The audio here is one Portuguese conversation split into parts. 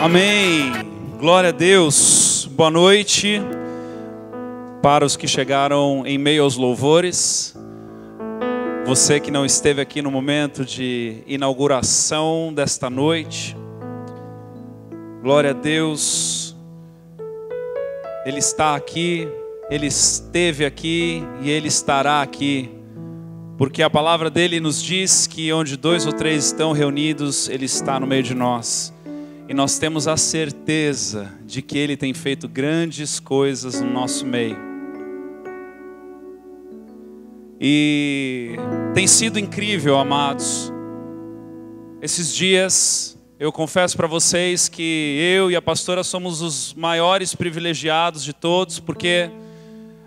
Amém. Glória a Deus. Boa noite para os que chegaram em meio aos louvores. Você que não esteve aqui no momento de inauguração desta noite. Glória a Deus. Ele está aqui, Ele esteve aqui e Ele estará aqui. Porque a palavra dele nos diz que onde 2 ou 3 estão reunidos, Ele está no meio de nós. E nós temos a certeza de que Ele tem feito grandes coisas no nosso meio. E tem sido incrível, amados. Esses dias, eu confesso para vocês que eu e a pastora somos os maiores privilegiados de todos, porque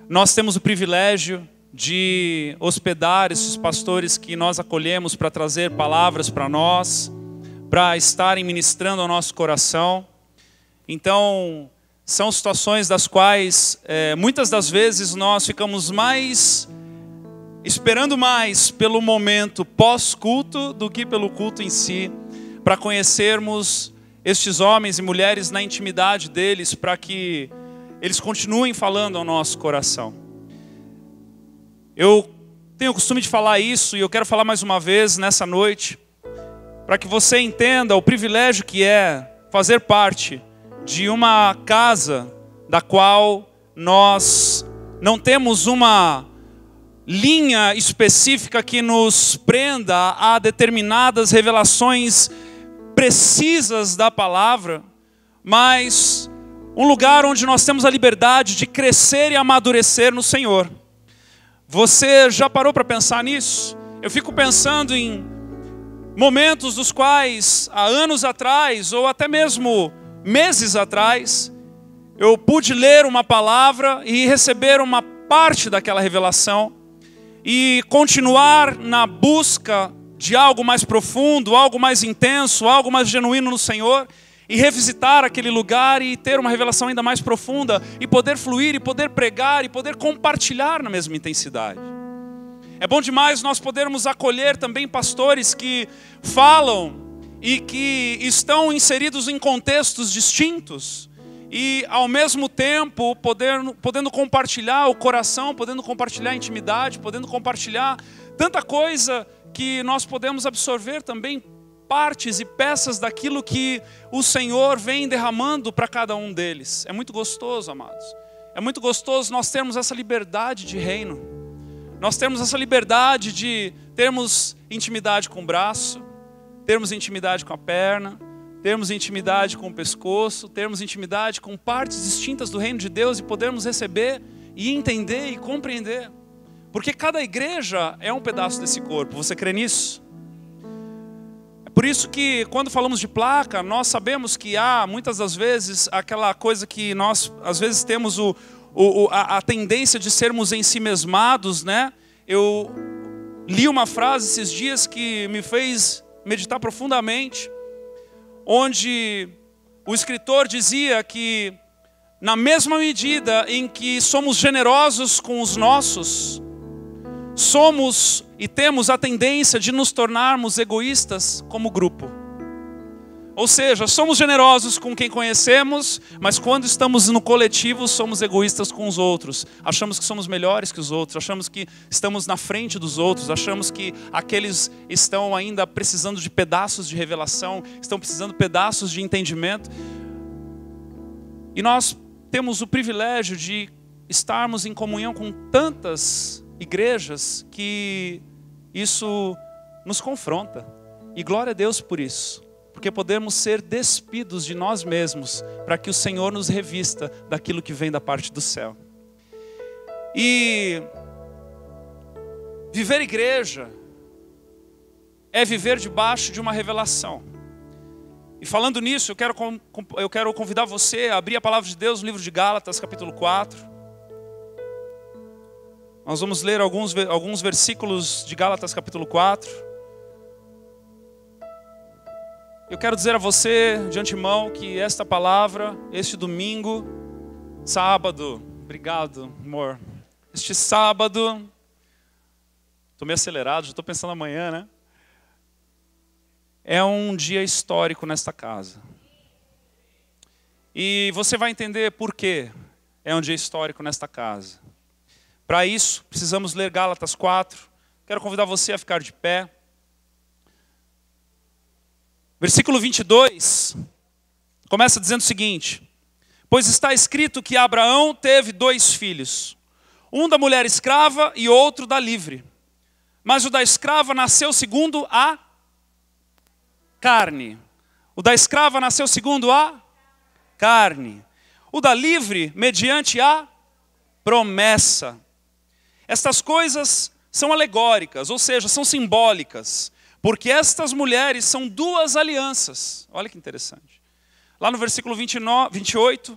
nós temos o privilégio de hospedar esses pastores que nós acolhemos para trazer palavras para nós, para estarem ministrando ao nosso coração. Então, são situações das quais muitas das vezes nós ficamos esperando mais pelo momento pós-culto do que pelo culto em si, para conhecermos estes homens e mulheres na intimidade deles, para que eles continuem falando ao nosso coração. Eu tenho o costume de falar isso e eu quero falar mais uma vez nessa noite, para que você entenda o privilégio que é fazer parte de uma casa da qual nós não temos uma linha específica que nos prenda a determinadas revelações precisas da palavra, mas um lugar onde nós temos a liberdade de crescer e amadurecer no Senhor. Você já parou para pensar nisso? Eu fico pensando em momentos dos quais, há anos atrás, ou até mesmo meses atrás, eu pude ler uma palavra e receber uma parte daquela revelação e continuar na busca de algo mais profundo, algo mais intenso, algo mais genuíno no Senhor, e revisitar aquele lugar e ter uma revelação ainda mais profunda, e poder fluir, e poder pregar, e poder compartilhar na mesma intensidade. É bom demais nós podermos acolher também pastores que falam e que estão inseridos em contextos distintos e ao mesmo tempo podendo compartilhar o coração, podendo compartilhar a intimidade, podendo compartilhar tanta coisa que nós podemos absorver também partes e peças daquilo que o Senhor vem derramando para cada um deles. É muito gostoso, amados. É muito gostoso nós termos essa liberdade de reino. Nós temos essa liberdade de termos intimidade com o braço, termos intimidade com a perna, termos intimidade com o pescoço, termos intimidade com partes distintas do reino de Deus e podermos receber e entender e compreender. Porque cada igreja é um pedaço desse corpo. Você crê nisso? É por isso que quando falamos de placa, nós sabemos que há muitas das vezes aquela coisa que nós às vezes temos a tendência de sermos ensimesmados, né? Eu li uma frase esses dias que me fez meditar profundamente, onde o escritor dizia que na mesma medida em que somos generosos com os nossos, somos e temos a tendência de nos tornarmos egoístas como grupo. Ou seja, somos generosos com quem conhecemos, mas quando estamos no coletivo, somos egoístas com os outros. Achamos que somos melhores que os outros, achamos que estamos na frente dos outros, achamos que aqueles estão ainda precisando de pedaços de revelação, estão precisando de pedaços de entendimento. E nós temos o privilégio de estarmos em comunhão com tantas igrejas que isso nos confronta. E glória a Deus por isso. Porque podemos ser despidos de nós mesmos para que o Senhor nos revista daquilo que vem da parte do céu. E viver igreja é viver debaixo de uma revelação. E falando nisso, eu quero convidar você a abrir a palavra de Deus no livro de Gálatas, capítulo 4. Nós vamos ler alguns versículos de Gálatas, capítulo 4. Eu quero dizer a você, de antemão, que esta palavra, este domingo, sábado, obrigado, amor. Este sábado, estou meio acelerado, já estou pensando amanhã, né? É um dia histórico nesta casa. E você vai entender por quê é um dia histórico nesta casa. Para isso, precisamos ler Gálatas 4. Quero convidar você a ficar de pé. Versículo 22, começa dizendo o seguinte: pois está escrito que Abraão teve 2 filhos, um da mulher escrava e outro da livre. Mas o da escrava nasceu segundo a carne. O da escrava nasceu segundo a carne. O da livre, mediante a promessa. Estas coisas são alegóricas, ou seja, são simbólicas. Porque estas mulheres são 2 alianças. Olha que interessante. Lá no versículo 28,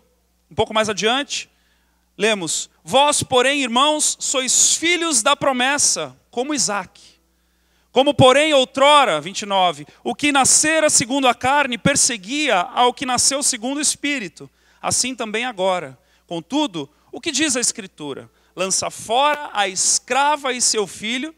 um pouco mais adiante, lemos: vós, porém, irmãos, sois filhos da promessa, como Isaque. Como, porém, outrora, 29, o que nascera segundo a carne perseguia ao que nasceu segundo o Espírito. Assim também agora. Contudo, o que diz a Escritura? Lança fora a escrava e seu filho,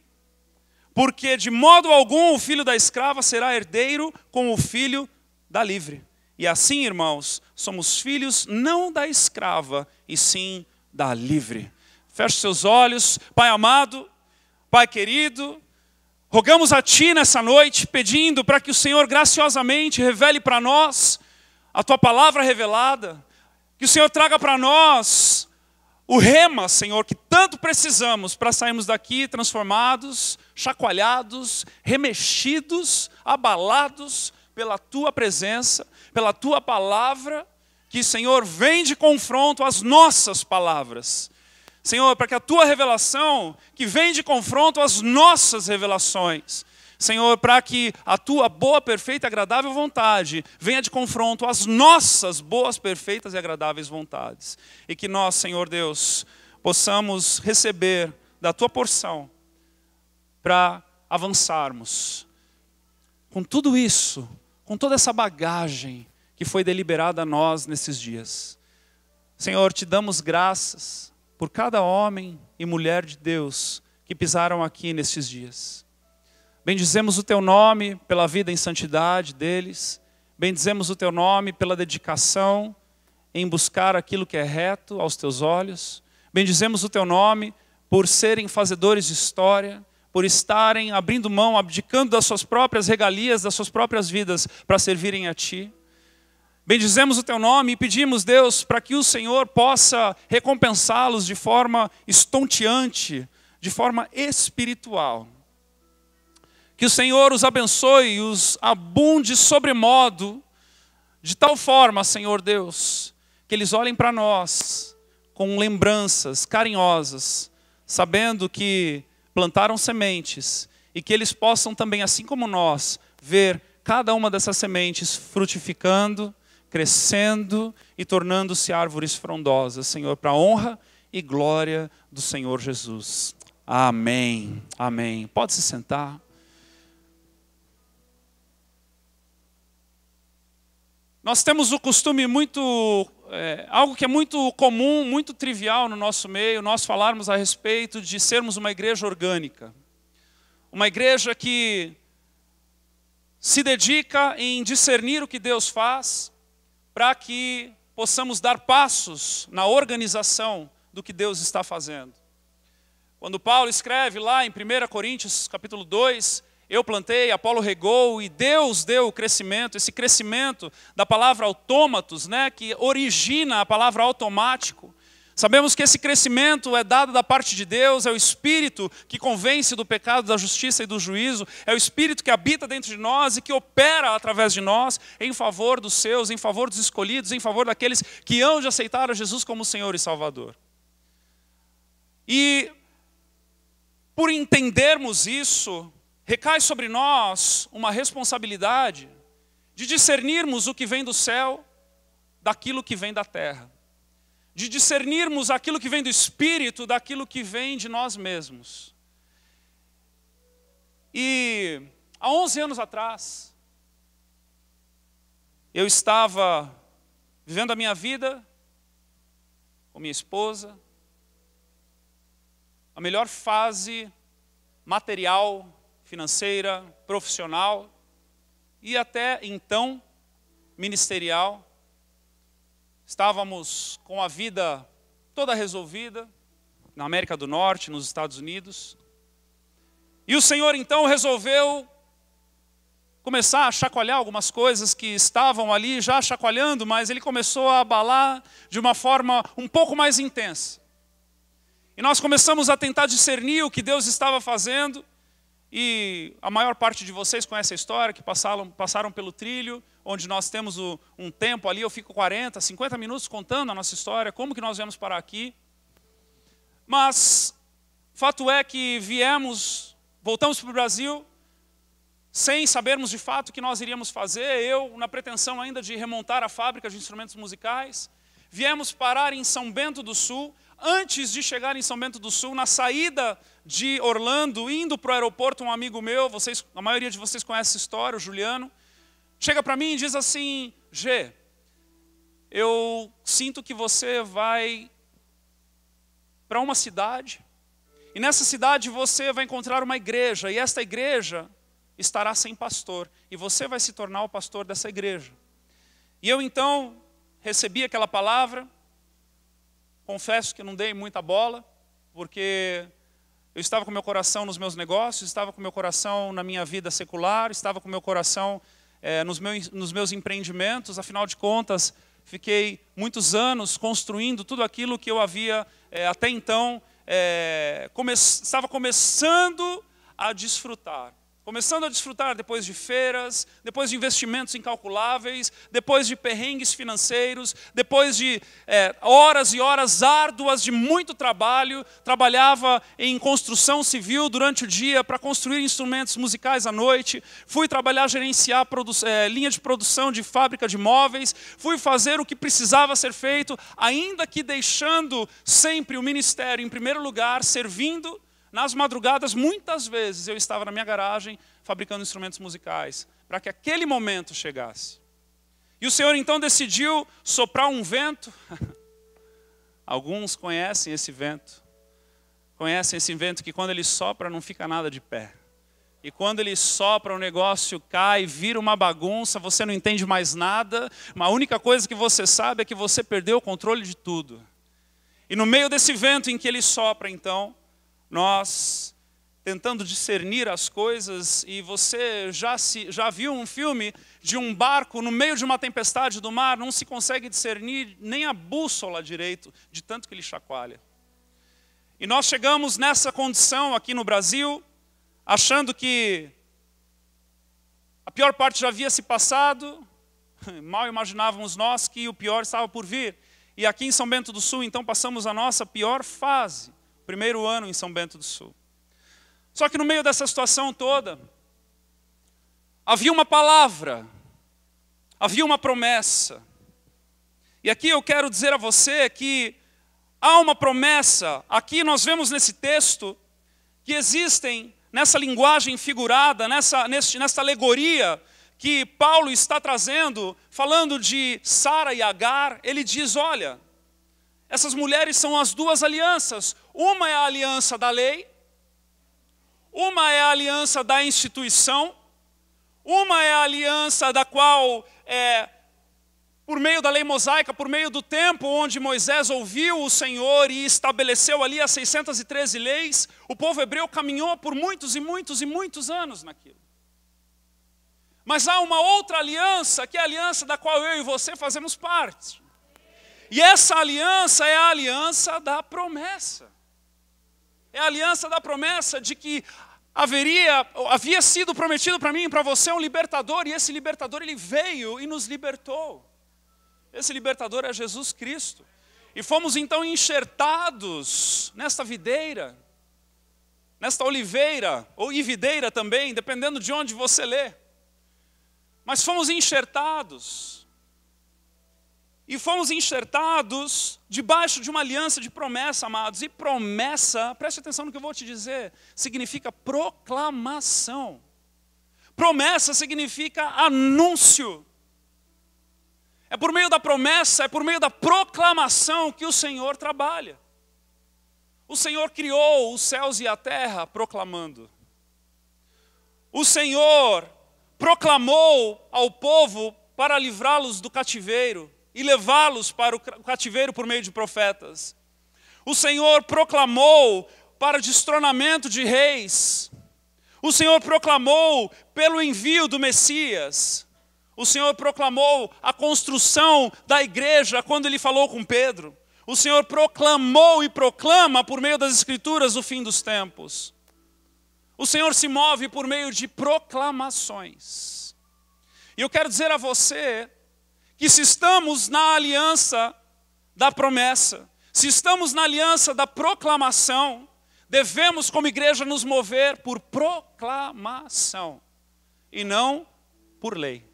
porque de modo algum o filho da escrava será herdeiro com o filho da livre. E assim, irmãos, somos filhos não da escrava, e sim da livre. Feche seus olhos. Pai amado, Pai querido, rogamos a Ti nessa noite, pedindo para que o Senhor graciosamente revele para nós a Tua palavra revelada, que o Senhor traga para nós o rema, Senhor, que tanto precisamos para sairmos daqui transformados, chacoalhados, remexidos, abalados pela Tua presença, pela Tua palavra, que, Senhor, vem de confronto às nossas palavras. Senhor, para que a Tua revelação, que vem de confronto às nossas revelações, Senhor, para que a Tua boa, perfeita e agradável vontade venha de confronto às nossas boas, perfeitas e agradáveis vontades. E que nós, Senhor Deus, possamos receber da Tua porção para avançarmos. Com tudo isso, com toda essa bagagem que foi deliberada a nós nesses dias. Senhor, Te damos graças por cada homem e mulher de Deus que pisaram aqui nesses dias. Bendizemos o Teu nome pela vida em santidade deles. Bendizemos o Teu nome pela dedicação em buscar aquilo que é reto aos Teus olhos. Bendizemos o Teu nome por serem fazedores de história, por estarem abrindo mão, abdicando das suas próprias regalias, das suas próprias vidas para servirem a Ti. Bendizemos o Teu nome e pedimos, Deus, para que o Senhor possa recompensá-los de forma estonteante, de forma espiritual. Que o Senhor os abençoe e os abunde sobremodo, de tal forma, Senhor Deus, que eles olhem para nós com lembranças carinhosas, sabendo que plantaram sementes e que eles possam também, assim como nós, ver cada uma dessas sementes frutificando, crescendo e tornando-se árvores frondosas, Senhor, para a honra e glória do Senhor Jesus. Amém. Amém. Pode se sentar. Nós temos o costume algo que é muito comum, muito trivial no nosso meio, nós falarmos a respeito de sermos uma igreja orgânica. Uma igreja que se dedica em discernir o que Deus faz, para que possamos dar passos na organização do que Deus está fazendo. Quando Paulo escreve lá em 1 Coríntios capítulo 2, eu plantei, Apolo regou e Deus deu o crescimento, esse crescimento da palavra autômatos, né, que origina a palavra automático. Sabemos que esse crescimento é dado da parte de Deus, é o Espírito que convence do pecado, da justiça e do juízo, é o Espírito que habita dentro de nós e que opera através de nós em favor dos seus, em favor dos escolhidos, em favor daqueles que hão de aceitar a Jesus como Senhor e Salvador. E por entendermos isso, recai sobre nós uma responsabilidade de discernirmos o que vem do céu daquilo que vem da terra. De discernirmos aquilo que vem do Espírito daquilo que vem de nós mesmos. E há 11 anos atrás, eu estava vivendo a minha vida com minha esposa, a melhor fase material, financeira, profissional e até então ministerial. estávamos com a vida toda resolvida, na América do Norte, nos Estados Unidos. E o Senhor então resolveu começar a chacoalhar algumas coisas que estavam ali já chacoalhando, mas Ele começou a abalar de uma forma um pouco mais intensa. E nós começamos a tentar discernir o que Deus estava fazendo. E a maior parte de vocês conhece a história, que passaram pelo trilho, onde nós temos um tempo ali, eu fico 40, 50 minutos contando a nossa história, como que nós viemos parar aqui. Mas, fato é que voltamos para o Brasil, sem sabermos de fato o que nós iríamos fazer, eu na pretensão ainda de remontar a fábrica de instrumentos musicais. Viemos parar em São Bento do Sul. Antes de chegar em São Bento do Sul, na saída de Orlando, indo para o aeroporto, um amigo meu, a maioria de vocês conhece essa história, o Juliano, chega para mim e diz assim: Gê, eu sinto que você vai para uma cidade, e nessa cidade você vai encontrar uma igreja, e esta igreja estará sem pastor, e você vai se tornar o pastor dessa igreja. E eu então recebi aquela palavra. Confesso que não dei muita bola, porque eu estava com meu coração nos meus negócios, estava com meu coração na minha vida secular, estava com meu coração nos meus empreendimentos. Afinal de contas, fiquei muitos anos construindo tudo aquilo que eu havia até então estava começando a desfrutar. Começando a desfrutar depois de feiras, depois de investimentos incalculáveis, depois de perrengues financeiros, depois de horas e horas árduas de muito trabalho. Trabalhava em construção civil durante o dia para construir instrumentos musicais à noite. Fui trabalhar, gerenciar linha de produção de fábrica de móveis. Fui fazer o que precisava ser feito, ainda que deixando sempre o ministério em primeiro lugar, servindo. Nas madrugadas, muitas vezes, eu estava na minha garagem fabricando instrumentos musicais, para que aquele momento chegasse. E o Senhor então decidiu soprar um vento. Alguns conhecem esse vento. Conhecem esse vento que quando ele sopra não fica nada de pé. E quando ele sopra o negócio cai, vira uma bagunça, você não entende mais nada. A única coisa que você sabe é que você perdeu o controle de tudo. E no meio desse vento em que ele sopra então, nós tentando discernir as coisas, e você já viu um filme de um barco no meio de uma tempestade do mar, não se consegue discernir nem a bússola direito, de tanto que ele chacoalha. E nós chegamos nessa condição aqui no Brasil, achando que a pior parte já havia se passado, mal imaginávamos nós que o pior estava por vir. E aqui em São Bento do Sul, então, passamos a nossa pior fase. Primeiro ano em São Bento do Sul. Só que no meio dessa situação toda, havia uma palavra, havia uma promessa. E aqui eu quero dizer a você que há uma promessa. Aqui nós vemos nesse texto que existem, nessa linguagem figurada, nessa alegoria que Paulo está trazendo, falando de Sara e Agar, ele diz, olha, essas mulheres são as duas alianças. Uma é a aliança da lei, uma é a aliança da instituição, uma é a aliança da qual, por meio da lei mosaica, por meio do tempo onde Moisés ouviu o Senhor e estabeleceu ali as 613 leis, o povo hebreu caminhou por muitos e muitos e muitos anos naquilo. Mas há uma outra aliança, que é a aliança da qual eu e você fazemos parte. E essa aliança é a aliança da promessa. É a aliança da promessa de que havia sido prometido para mim e para você um libertador, e esse libertador ele veio e nos libertou. Esse libertador é Jesus Cristo. E fomos então enxertados nesta videira, nesta oliveira, ou videira também, dependendo de onde você lê. Mas fomos enxertados. E fomos enxertados debaixo de uma aliança de promessa, amados. E promessa, preste atenção no que eu vou te dizer, significa proclamação. Promessa significa anúncio. É por meio da promessa, é por meio da proclamação que o Senhor trabalha. O Senhor criou os céus e a terra proclamando. O Senhor proclamou ao povo para livrá-los do cativeiro, e levá-los para o cativeiro por meio de profetas. O Senhor proclamou para destronamento de reis. O Senhor proclamou pelo envio do Messias. O Senhor proclamou a construção da igreja quando Ele falou com Pedro. O Senhor proclamou e proclama por meio das Escrituras o fim dos tempos. O Senhor se move por meio de proclamações. E eu quero dizer a você que se estamos na aliança da promessa, se estamos na aliança da proclamação, devemos como igreja nos mover por proclamação e não por lei.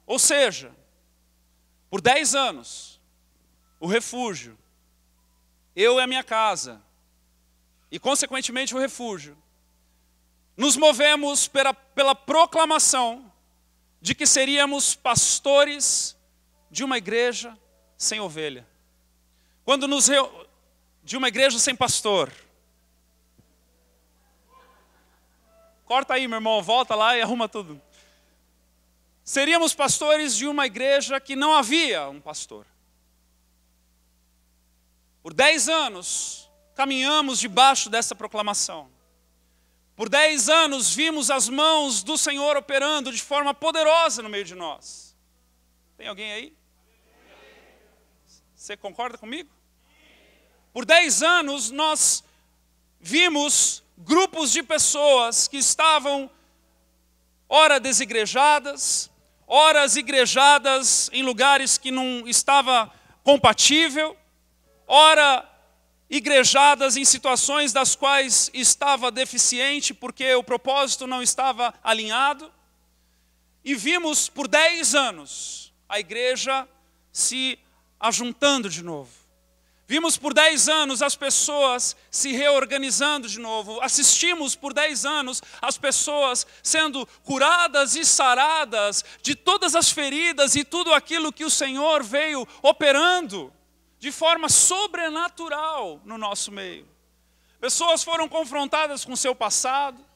Ou seja, por 10 anos, o refúgio, eu e a minha casa, e consequentemente o refúgio, nos movemos pela proclamação de que seríamos pastores de uma igreja sem ovelha. De uma igreja sem pastor. Corta aí, meu irmão, volta lá e arruma tudo. Seríamos pastores de uma igreja que não havia um pastor. Por 10 anos, caminhamos debaixo dessa proclamação. Por 10 anos, vimos as mãos do Senhor operando de forma poderosa no meio de nós. Tem alguém aí? Você concorda comigo? Por 10 anos, nós vimos grupos de pessoas que estavam, ora desigrejadas, ora igrejadas em lugares que não estava compatível, ora igrejadas em situações das quais estava deficiente porque o propósito não estava alinhado. E vimos por 10 anos a igreja se ajuntando de novo. Vimos por 10 anos as pessoas se reorganizando de novo. Assistimos por 10 anos as pessoas sendo curadas e saradas de todas as feridas e tudo aquilo que o Senhor veio operando de forma sobrenatural no nosso meio. Pessoas foram confrontadas com o seu passado.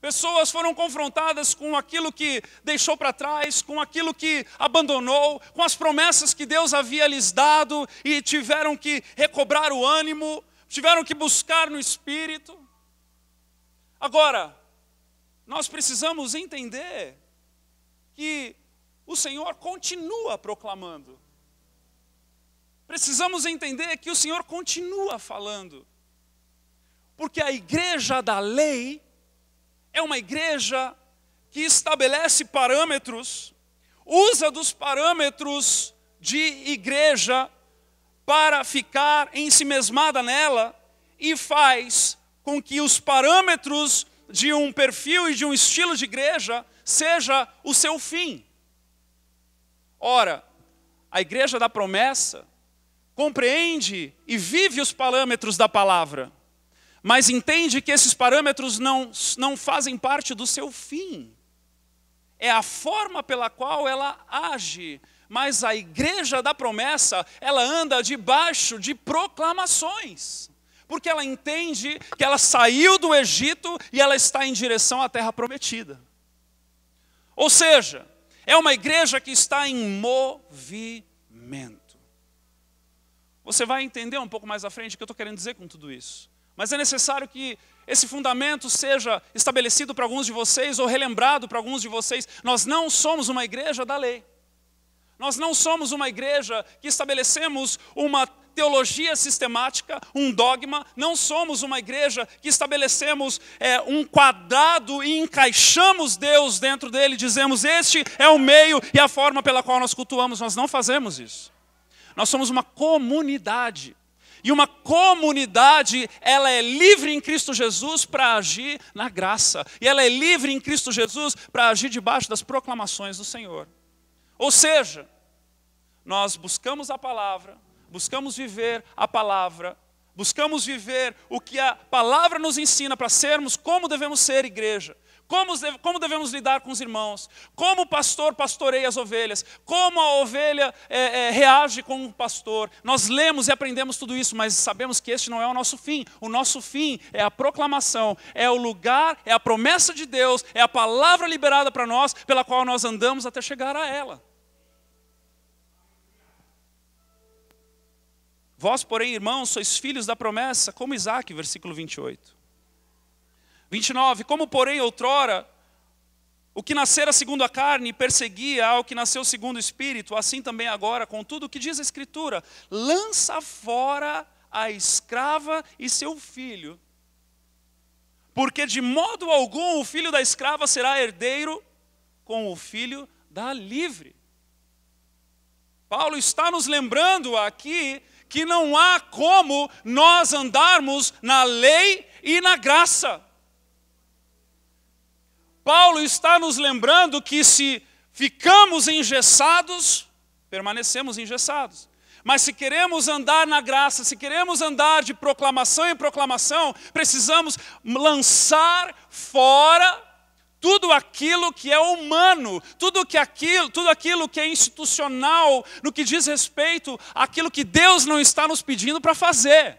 Pessoas foram confrontadas com aquilo que deixou para trás, com aquilo que abandonou, com as promessas que Deus havia lhes dado e tiveram que recobrar o ânimo, tiveram que buscar no Espírito. Agora, nós precisamos entender que o Senhor continua proclamando. Precisamos entender que o Senhor continua falando. Porque a igreja da lei é uma igreja que estabelece parâmetros, usa dos parâmetros de igreja para ficar ensimesmada nela e faz com que os parâmetros de um perfil e de um estilo de igreja seja o seu fim. Ora, a igreja da promessa compreende e vive os parâmetros da palavra, mas entende que esses parâmetros não fazem parte do seu fim. É a forma pela qual ela age. Mas a igreja da promessa, ela anda debaixo de proclamações. Porque ela entende que ela saiu do Egito e ela está em direção à terra prometida. Ou seja, é uma igreja que está em movimento. Você vai entender um pouco mais à frente o que eu estou querendo dizer com tudo isso. Mas é necessário que esse fundamento seja estabelecido para alguns de vocês ou relembrado para alguns de vocês. Nós não somos uma igreja da lei. Nós não somos uma igreja que estabelecemos uma teologia sistemática, um dogma. Não somos uma igreja que estabelecemos um quadrado e encaixamos Deus dentro dele. Dizemos, este é o meio e a forma pela qual nós cultuamos. Nós não fazemos isso. Nós somos uma comunidade. E uma comunidade, ela é livre em Cristo Jesus para agir na graça. E ela é livre em Cristo Jesus para agir debaixo das proclamações do Senhor. Ou seja, nós buscamos a palavra, buscamos viver a palavra, buscamos viver o que a palavra nos ensina para sermos como devemos ser igreja. Como devemos lidar com os irmãos, como o pastor pastoreia as ovelhas, como a ovelha reage com o pastor. Nós lemos e aprendemos tudo isso, mas sabemos que este não é o nosso fim. O nosso fim é a proclamação, é o lugar, é a promessa de Deus, é a palavra liberada para nós, pela qual nós andamos até chegar a ela. Vós, porém, irmãos, sois filhos da promessa, como Isaque, versículo 28. 29, como porém outrora, o que nascera segundo a carne perseguia ao que nasceu segundo o Espírito, assim também agora, contudo, o que diz a Escritura, lança fora a escrava e seu filho, porque de modo algum o filho da escrava será herdeiro com o filho da livre. Paulo está nos lembrando aqui que não há como nós andarmos na lei e na graça. Paulo está nos lembrando que se ficamos engessados, permanecemos engessados. Mas se queremos andar na graça, se queremos andar de proclamação em proclamação, precisamos lançar fora tudo aquilo que é humano, tudo aquilo que é institucional, no que diz respeito àquilo que Deus não está nos pedindo para fazer.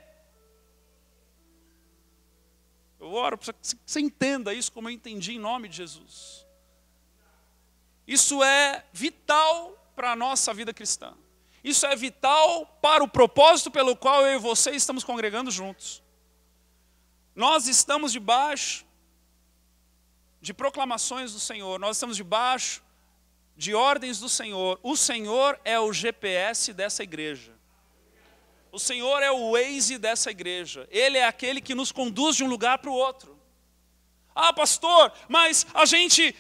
Eu oro para que você entenda isso como eu entendi em nome de Jesus. Isso é vital para a nossa vida cristã. Isso é vital para o propósito pelo qual eu e você estamos congregando juntos. Nós estamos debaixo de proclamações do Senhor, nós estamos debaixo de ordens do Senhor. O Senhor é o GPS dessa igreja. O Senhor é o Waze dessa igreja. Ele é aquele que nos conduz de um lugar para o outro. Ah, pastor, mas a gente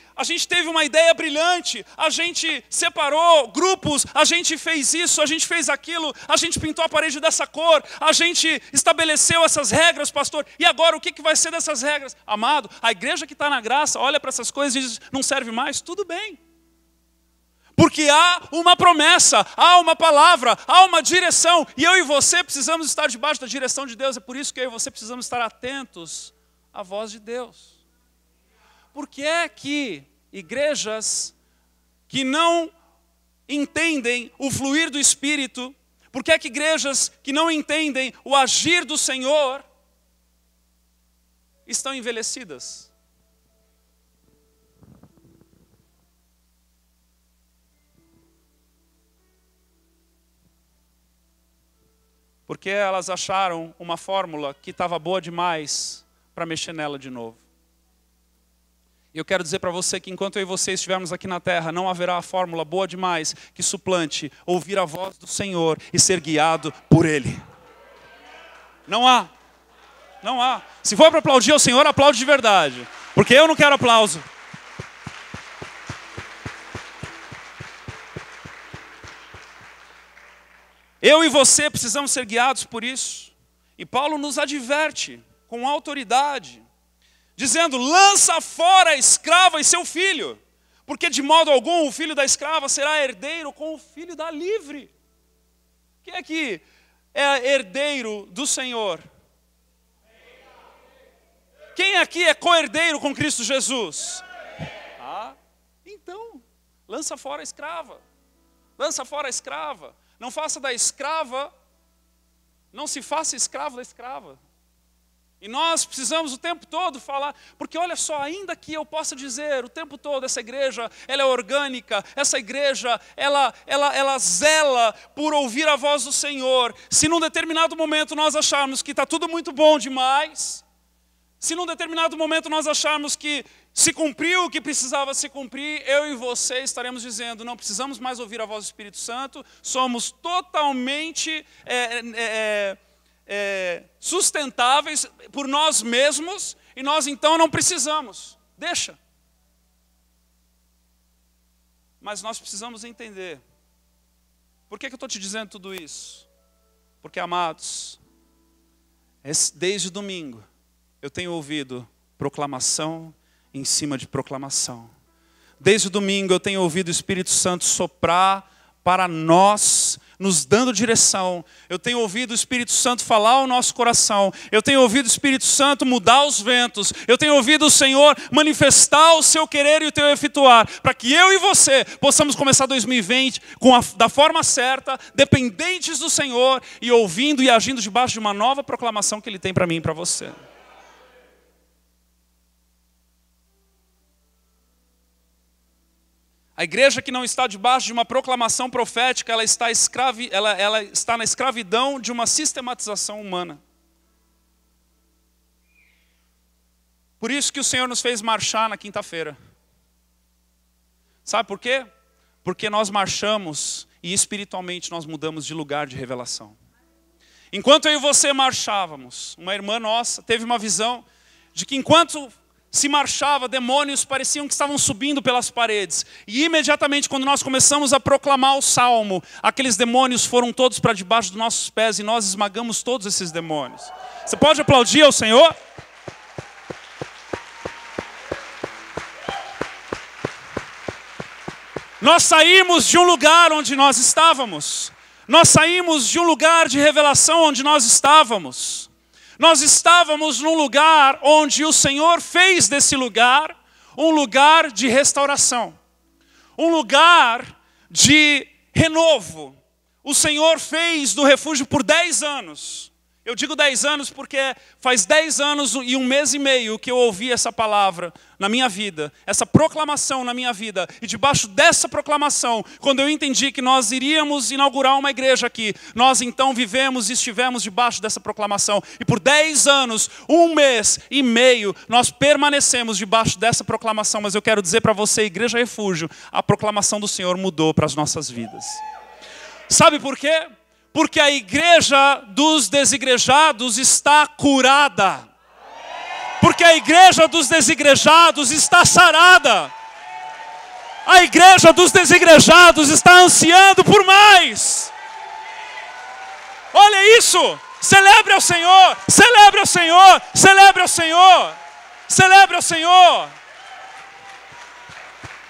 teve uma ideia brilhante, a gente separou grupos, a gente fez isso, a gente fez aquilo, a gente pintou a parede dessa cor, a gente estabeleceu essas regras, pastor, e agora o que vai ser dessas regras? Amado, a igreja que está na graça olha para essas coisas e diz, não serve mais, tudo bem. Porque há uma promessa, há uma palavra, há uma direção, e eu e você precisamos estar debaixo da direção de Deus, é por isso que eu e você precisamos estar atentos à voz de Deus. Por que é que igrejas que não entendem o fluir do Espírito, por que é que igrejas que não entendem o agir do Senhor estão envelhecidas? Porque elas acharam uma fórmula que estava boa demais para mexer nela de novo. E eu quero dizer para você que enquanto eu e você estivermos aqui na terra, não haverá a fórmula boa demais que suplante ouvir a voz do Senhor e ser guiado por Ele. Não há. Não há. Se for para aplaudir ao Senhor, aplaude de verdade. Porque eu não quero aplauso. Eu e você precisamos ser guiados por isso. E Paulo nos adverte com autoridade, dizendo, lança fora a escrava e seu filho, porque de modo algum o filho da escrava será herdeiro com o filho da livre. Quem é que é herdeiro do Senhor? Quem aqui é co-herdeiro com Cristo Jesus? Ah, então, lança fora a escrava. Lança fora a escrava. Não faça da escrava, não se faça escravo da escrava. E nós precisamos o tempo todo falar, porque olha só, ainda que eu possa dizer o tempo todo, essa igreja, ela é orgânica, essa igreja, ela zela por ouvir a voz do Senhor. Se num determinado momento nós acharmos que está tudo muito bom demais, se num determinado momento nós acharmos que se cumpriu o que precisava se cumprir, eu e você estaremos dizendo, não precisamos mais ouvir a voz do Espírito Santo, somos totalmente sustentáveis por nós mesmos, e nós então não precisamos. Deixa. Mas nós precisamos entender. Por que eu estou te dizendo tudo isso? Porque, amados, desde domingo, eu tenho ouvido proclamação em cima de proclamação. Desde o domingo eu tenho ouvido o Espírito Santo soprar para nós, nos dando direção. Eu tenho ouvido o Espírito Santo falar ao nosso coração. Eu tenho ouvido o Espírito Santo mudar os ventos. Eu tenho ouvido o Senhor manifestar o seu querer e o teu efetuar, para que eu e você possamos começar 2020 da forma certa, dependentes do Senhor e ouvindo e agindo debaixo de uma nova proclamação que Ele tem para mim e para você. A A igreja que não está debaixo de uma proclamação profética, ela está na escravidão de uma sistematização humana. Por isso que o Senhor nos fez marchar na quinta-feira. Sabe por quê? Porque nós marchamos e espiritualmente nós mudamos de lugar de revelação. Enquanto eu e você marchávamos, uma irmã nossa teve uma visão de que enquanto se marchava, demônios pareciam que estavam subindo pelas paredes. E imediatamente quando nós começamos a proclamar o salmo, aqueles demônios foram todos para debaixo dos nossos pés e nós esmagamos todos esses demônios. Você pode aplaudir ao Senhor? Nós saímos de um lugar onde nós estávamos. Nós saímos de um lugar de revelação onde nós estávamos. Nós estávamos num lugar onde o Senhor fez desse lugar um lugar de restauração. Um lugar de renovo. O Senhor fez do refúgio por 10 anos. Eu digo 10 anos porque faz 10 anos e 1 mês e meio que eu ouvi essa palavra na minha vida, essa proclamação na minha vida. E debaixo dessa proclamação, quando eu entendi que nós iríamos inaugurar uma igreja aqui, nós então vivemos e estivemos debaixo dessa proclamação. E por 10 anos, 1 mês e meio, nós permanecemos debaixo dessa proclamação. Mas eu quero dizer para você, Igreja Refúgio, a proclamação do Senhor mudou para as nossas vidas. Sabe por quê? Porque a igreja dos desigrejados está curada. Porque a igreja dos desigrejados está sarada. A igreja dos desigrejados está ansiando por mais. Olha isso. Celebre ao Senhor. Celebre ao Senhor. Celebre ao Senhor. Celebre ao Senhor.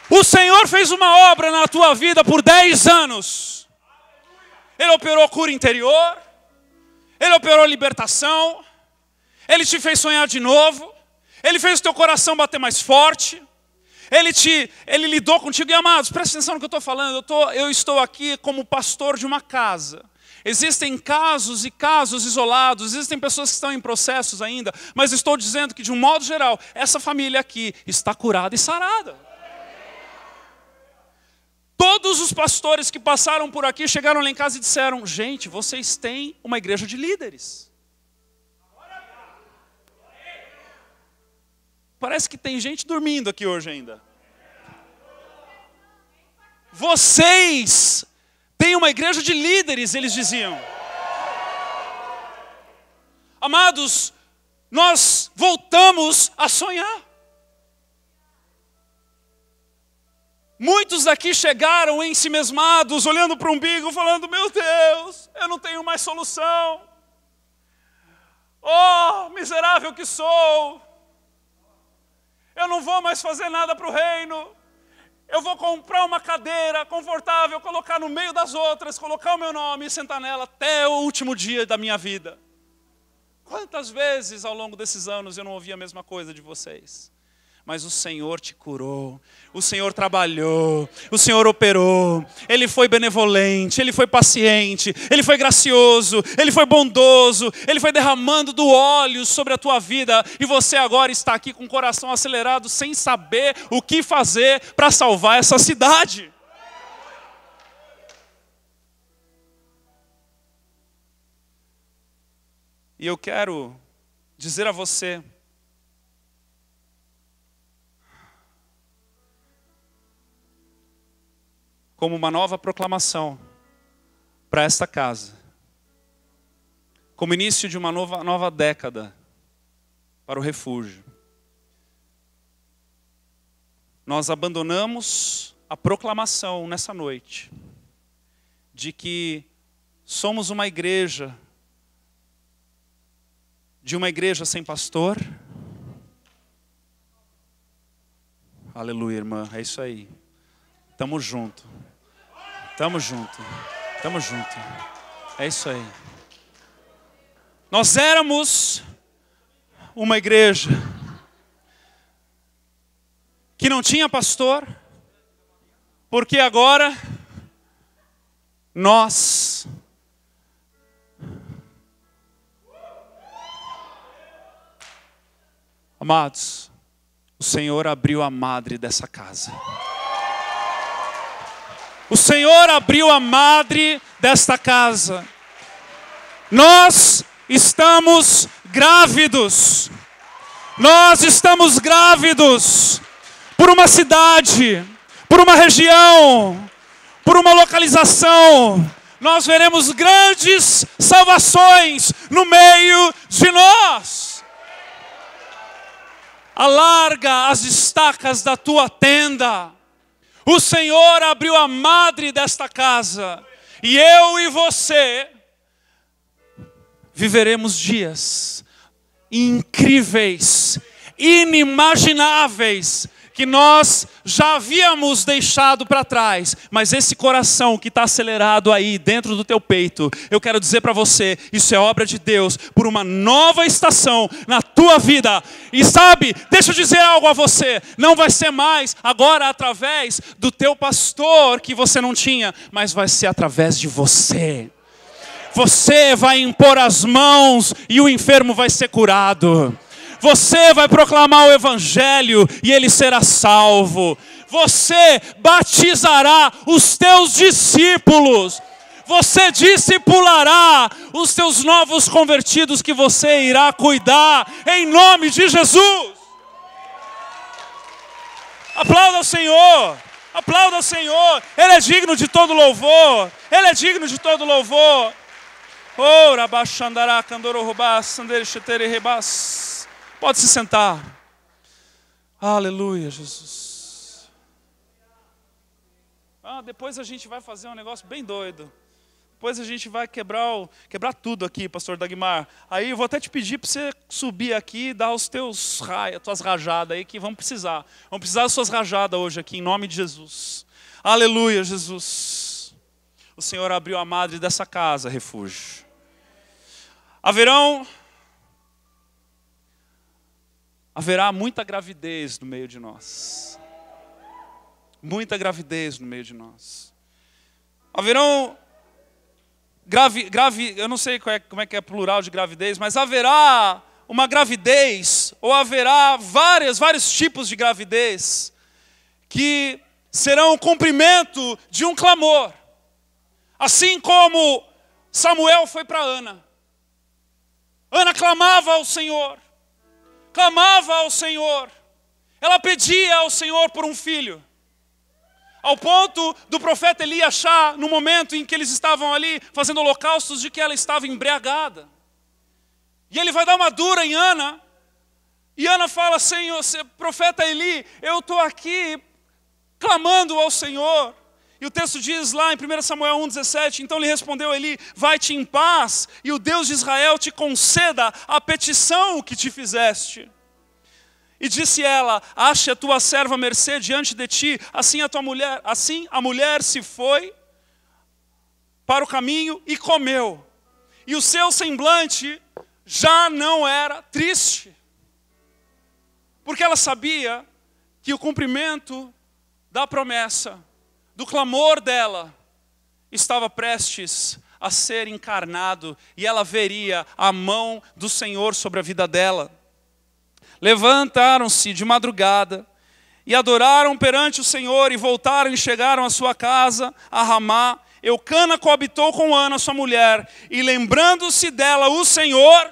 O Senhor fez uma obra na tua vida por 10 anos. Ele operou cura interior, Ele operou libertação, Ele te fez sonhar de novo, Ele fez o teu coração bater mais forte, Ele lidou contigo. E amados, presta atenção no que eu estou falando, eu estou aqui como pastor de uma casa. Existem casos e casos isolados, existem pessoas que estão em processos ainda, mas estou dizendo que de um modo geral, essa família aqui está curada e sarada. Todos os pastores que passaram por aqui chegaram lá em casa e disseram: gente, vocês têm uma igreja de líderes. Parece que tem gente dormindo aqui hoje ainda. Vocês têm uma igreja de líderes, eles diziam. Amados, nós voltamos a sonhar. Muitos daqui chegaram ensimesmados, olhando para o umbigo, falando: meu Deus, eu não tenho mais solução. Oh, miserável que sou. Eu não vou mais fazer nada para o reino. Eu vou comprar uma cadeira confortável, colocar no meio das outras, colocar o meu nome e sentar nela até o último dia da minha vida. Quantas vezes ao longo desses anos eu não ouvi a mesma coisa de vocês? Mas o Senhor te curou, o Senhor trabalhou, o Senhor operou, Ele foi benevolente, Ele foi paciente, Ele foi gracioso, Ele foi bondoso, Ele foi derramando do óleo sobre a tua vida, e você agora está aqui com o coração acelerado, sem saber o que fazer para salvar essa cidade. E eu quero dizer a você, como uma nova proclamação para esta casa, como início de uma nova década para o refúgio. Nós abandonamos a proclamação nessa noite de que somos uma igreja, de uma igreja sem pastor. Aleluia, irmã, é isso aí. Tamo junto. Tamo junto. Tamo junto. É isso aí. Nós éramos uma igreja que não tinha pastor, porque agora nós amados, o Senhor abriu a madre dessa casa. O Senhor abriu a madre desta casa. Nós estamos grávidos. Nós estamos grávidos por uma cidade, por uma região, por uma localização. Nós veremos grandes salvações no meio de nós. Alarga as estacas da tua tenda. O Senhor abriu a madre desta casa. E eu e você viveremos dias incríveis, inimagináveis, que nós já havíamos deixado para trás. Mas esse coração que está acelerado aí dentro do teu peito, eu quero dizer para você, isso é obra de Deus, por uma nova estação na tua vida. E sabe, deixa eu dizer algo a você, não vai ser mais agora através do teu pastor que você não tinha, mas vai ser através de você. Você vai impor as mãos e o enfermo vai ser curado. Você vai proclamar o evangelho e ele será salvo. Você batizará os teus discípulos. Você discipulará os teus novos convertidos que você irá cuidar, em nome de Jesus. Aplauda o Senhor. Aplauda o Senhor. Ele é digno de todo louvor. Ele é digno de todo louvor. Ora, baixandará, candoro robás, sandere chetere rebás. Pode se sentar. Aleluia, Jesus. Depois a gente vai fazer um negócio bem doido. Depois a gente vai quebrar tudo aqui, pastor Dagmar. Aí eu vou até te pedir para você subir aqui e dar os tuas rajadas aí que vamos precisar. Vamos precisar das suas rajadas hoje aqui, em nome de Jesus. Aleluia, Jesus. O Senhor abriu a madre dessa casa, refúgio. Haverá muita gravidez no meio de nós. Muita gravidez no meio de nós. Haverão eu não sei como é que é plural de gravidez, mas haverá uma gravidez, ou haverá vários tipos de gravidez, que serão o cumprimento de um clamor. Assim como Samuel foi para Ana. Ana clamava ao Senhor. Clamava ao Senhor. Ela pedia ao Senhor por um filho. Ao ponto do profeta Eli achar, no momento em que eles estavam ali fazendo holocaustos, de que ela estava embriagada. E ele vai dar uma dura em Ana. E Ana fala, Senhor, profeta Eli, eu estou aqui clamando ao Senhor. E o texto diz lá em 1 Samuel 1,17, então lhe respondeu Eli, vai-te em paz, e o Deus de Israel te conceda a petição que te fizeste. E disse ela, ache a tua serva mercê diante de ti, assim a mulher se foi para o caminho e comeu. E o seu semblante já não era triste, porque ela sabia que o cumprimento da promessa, do clamor dela, estava prestes a ser encarnado, e ela veria a mão do Senhor sobre a vida dela. Levantaram-se de madrugada e adoraram perante o Senhor, e voltaram e chegaram à sua casa, a Ramá. Eucana coabitou com Ana, sua mulher, e lembrando-se dela o Senhor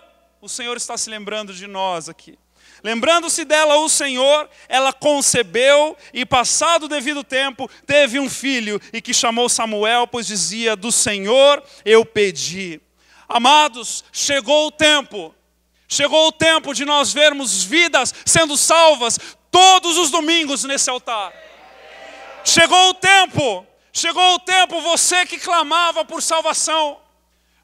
está se lembrando de nós aqui. Lembrando-se dela o Senhor, ela concebeu e, passado o devido tempo, teve um filho, e que chamou Samuel, pois dizia, do Senhor eu pedi. Amados, chegou o tempo de nós vermos vidas sendo salvas todos os domingos nesse altar. Chegou o tempo, você que clamava por salvação,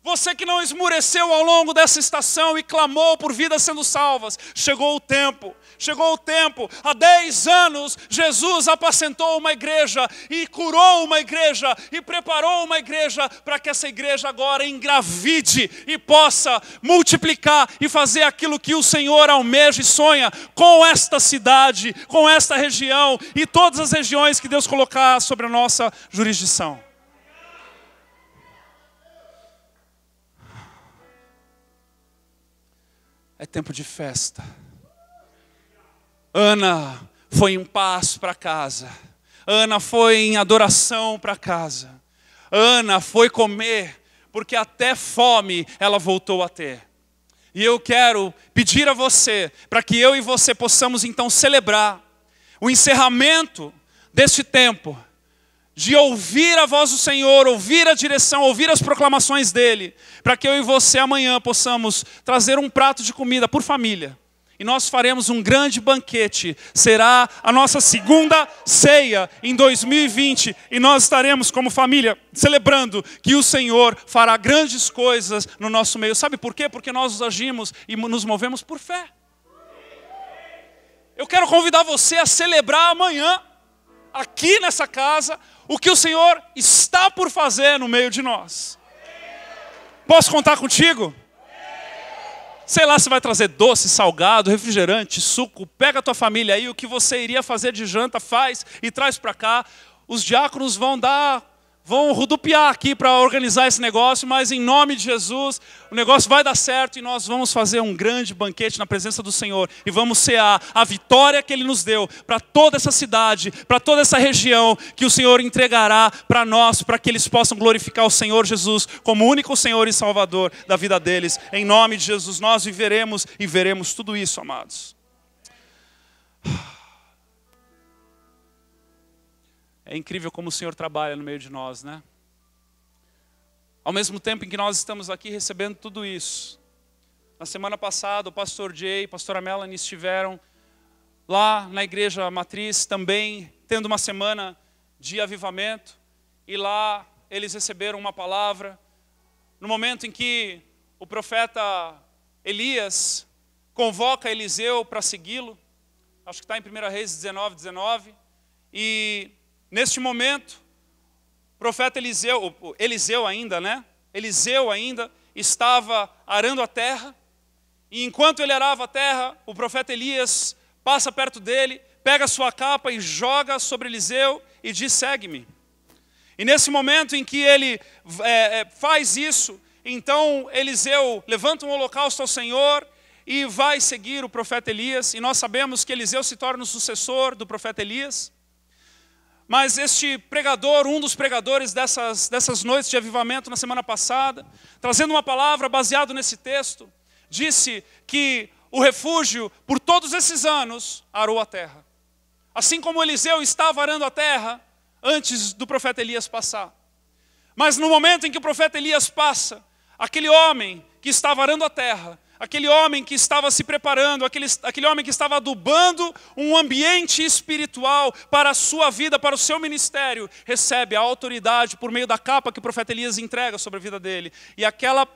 você que não esmureceu ao longo dessa estação e clamou por vidas sendo salvas, chegou o tempo. Há 10 anos, Jesus apacentou uma igreja e curou uma igreja e preparou uma igreja para que essa igreja agora engravide e possa multiplicar e fazer aquilo que o Senhor almeja e sonha com esta cidade, com esta região e todas as regiões que Deus colocar sobre a nossa jurisdição. É tempo de festa. Ana foi em paz para casa. Ana foi em adoração para casa. Ana foi comer, porque até fome ela voltou a ter. E eu quero pedir a você, para que eu e você possamos então celebrar o encerramento deste tempo, de ouvir a voz do Senhor, ouvir a direção, ouvir as proclamações dEle, para que eu e você amanhã possamos trazer um prato de comida por família. E nós faremos um grande banquete, será a nossa segunda ceia em 2020, e nós estaremos como família celebrando que o Senhor fará grandes coisas no nosso meio. Sabe por quê? Porque nós agimos e nos movemos por fé. Eu quero convidar você a celebrar amanhã, aqui nessa casa, o que o Senhor está por fazer no meio de nós. Posso contar contigo? Sei lá se vai trazer doce, salgado, refrigerante, suco. Pega a tua família aí, o que você iria fazer de janta, faz e traz para cá. Os diáconos vão rodopiar aqui para organizar esse negócio, mas em nome de Jesus, o negócio vai dar certo e nós vamos fazer um grande banquete na presença do Senhor. E vamos cear a vitória que Ele nos deu para toda essa cidade, para toda essa região, que o Senhor entregará para nós, para que eles possam glorificar o Senhor Jesus como único Senhor e Salvador da vida deles. Em nome de Jesus, nós viveremos e veremos tudo isso, amados. É incrível como o Senhor trabalha no meio de nós, né? Ao mesmo tempo em que nós estamos aqui recebendo tudo isso, na semana passada o pastor Jay e a pastora Melanie estiveram lá na igreja matriz também, tendo uma semana de avivamento, e lá eles receberam uma palavra, no momento em que o profeta Elias convoca Eliseu para segui-lo, acho que está em 1 Reis 19, e neste momento, o profeta Eliseu ainda estava arando a terra, e enquanto ele arava a terra, o profeta Elias passa perto dele, pega a sua capa e joga sobre Eliseu e diz: segue-me. E nesse momento em que ele faz isso, então Eliseu levanta um holocausto ao Senhor e vai seguir o profeta Elias, e nós sabemos que Eliseu se torna o sucessor do profeta Elias. Mas este pregador, um dos pregadores dessas noites de avivamento na semana passada, trazendo uma palavra baseado nesse texto, disse que o refúgio, por todos esses anos, arou a terra. Assim como Eliseu estava arando a terra antes do profeta Elias passar. Mas no momento em que o profeta Elias passa, aquele homem que estava arando a terra, aquele homem que estava se preparando, aquele homem que estava adubando um ambiente espiritual para a sua vida, para o seu ministério, recebe a autoridade por meio da capa que o profeta Elias entrega sobre a vida dele. E aquela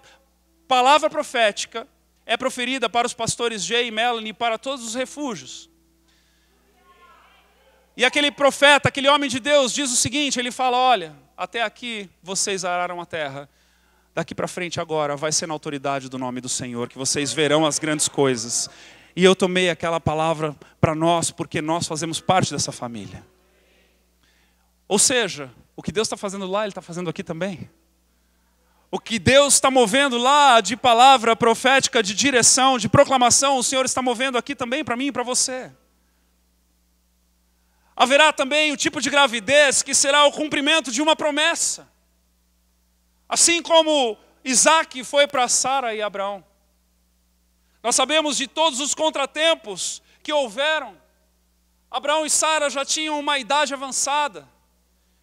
palavra profética é proferida para os pastores Jay e Melanie e para todos os refúgios. E aquele profeta, aquele homem de Deus diz o seguinte, ele fala: olha, até aqui vocês araram a terra. Daqui para frente agora vai ser na autoridade do nome do Senhor que vocês verão as grandes coisas. E eu tomei aquela palavra para nós, porque nós fazemos parte dessa família. Ou seja, o que Deus está fazendo lá, Ele está fazendo aqui também. O que Deus está movendo lá de palavra profética, de direção, de proclamação, o Senhor está movendo aqui também para mim e para você. Haverá também o tipo de gravidez que será o cumprimento de uma promessa. Assim como Isaac foi para Sara e Abraão. Nós sabemos de todos os contratempos que houveram. Abraão e Sara já tinham uma idade avançada.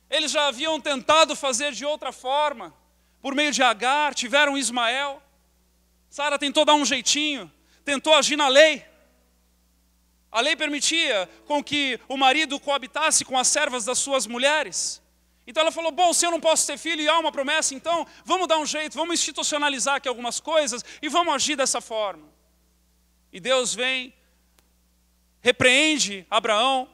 Eles já haviam tentado fazer de outra forma. Por meio de Agar, tiveram Ismael. Sara tentou dar um jeitinho, tentou agir na lei. A lei permitia com que o marido coabitasse com as servas das suas mulheres. Então ela falou: bom, se eu não posso ter filho e há uma promessa, então vamos dar um jeito, vamos institucionalizar aqui algumas coisas e vamos agir dessa forma. E Deus vem, repreende Abraão.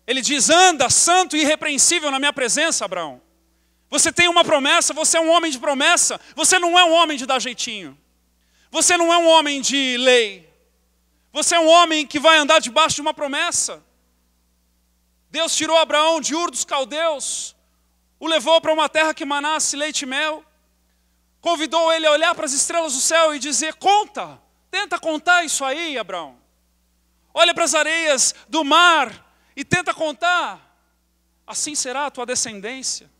Ele diz: anda santo e irrepreensível na minha presença, Abraão. Você tem uma promessa, você é um homem de promessa. Você não é um homem de dar jeitinho. Você não é um homem de lei. Você é um homem que vai andar debaixo de uma promessa. Deus tirou Abraão de Ur dos Caldeus, o levou para uma terra que manasse leite e mel, convidou ele a olhar para as estrelas do céu e dizer: tenta contar isso aí, Abraão. Olha para as areias do mar e tenta contar. assim será a tua descendência.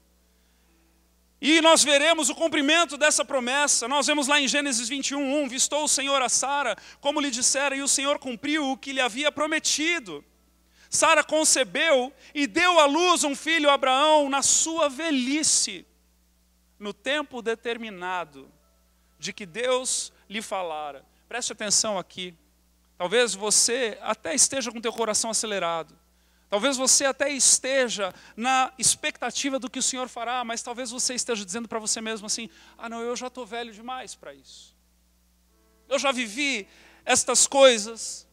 E nós veremos o cumprimento dessa promessa. Nós vemos lá em Gênesis 21:1, vistou o Senhor a Sara, como lhe dissera, e o Senhor cumpriu o que lhe havia prometido. Sara concebeu e deu à luz um filho a Abraão na sua velhice, no tempo determinado de que Deus lhe falara. Preste atenção aqui. Talvez você até esteja com teu coração acelerado. Talvez você até esteja na expectativa do que o Senhor fará, mas talvez você esteja dizendo para você mesmo assim, não, eu já estou velho demais para isso. Eu já vivi estas coisas.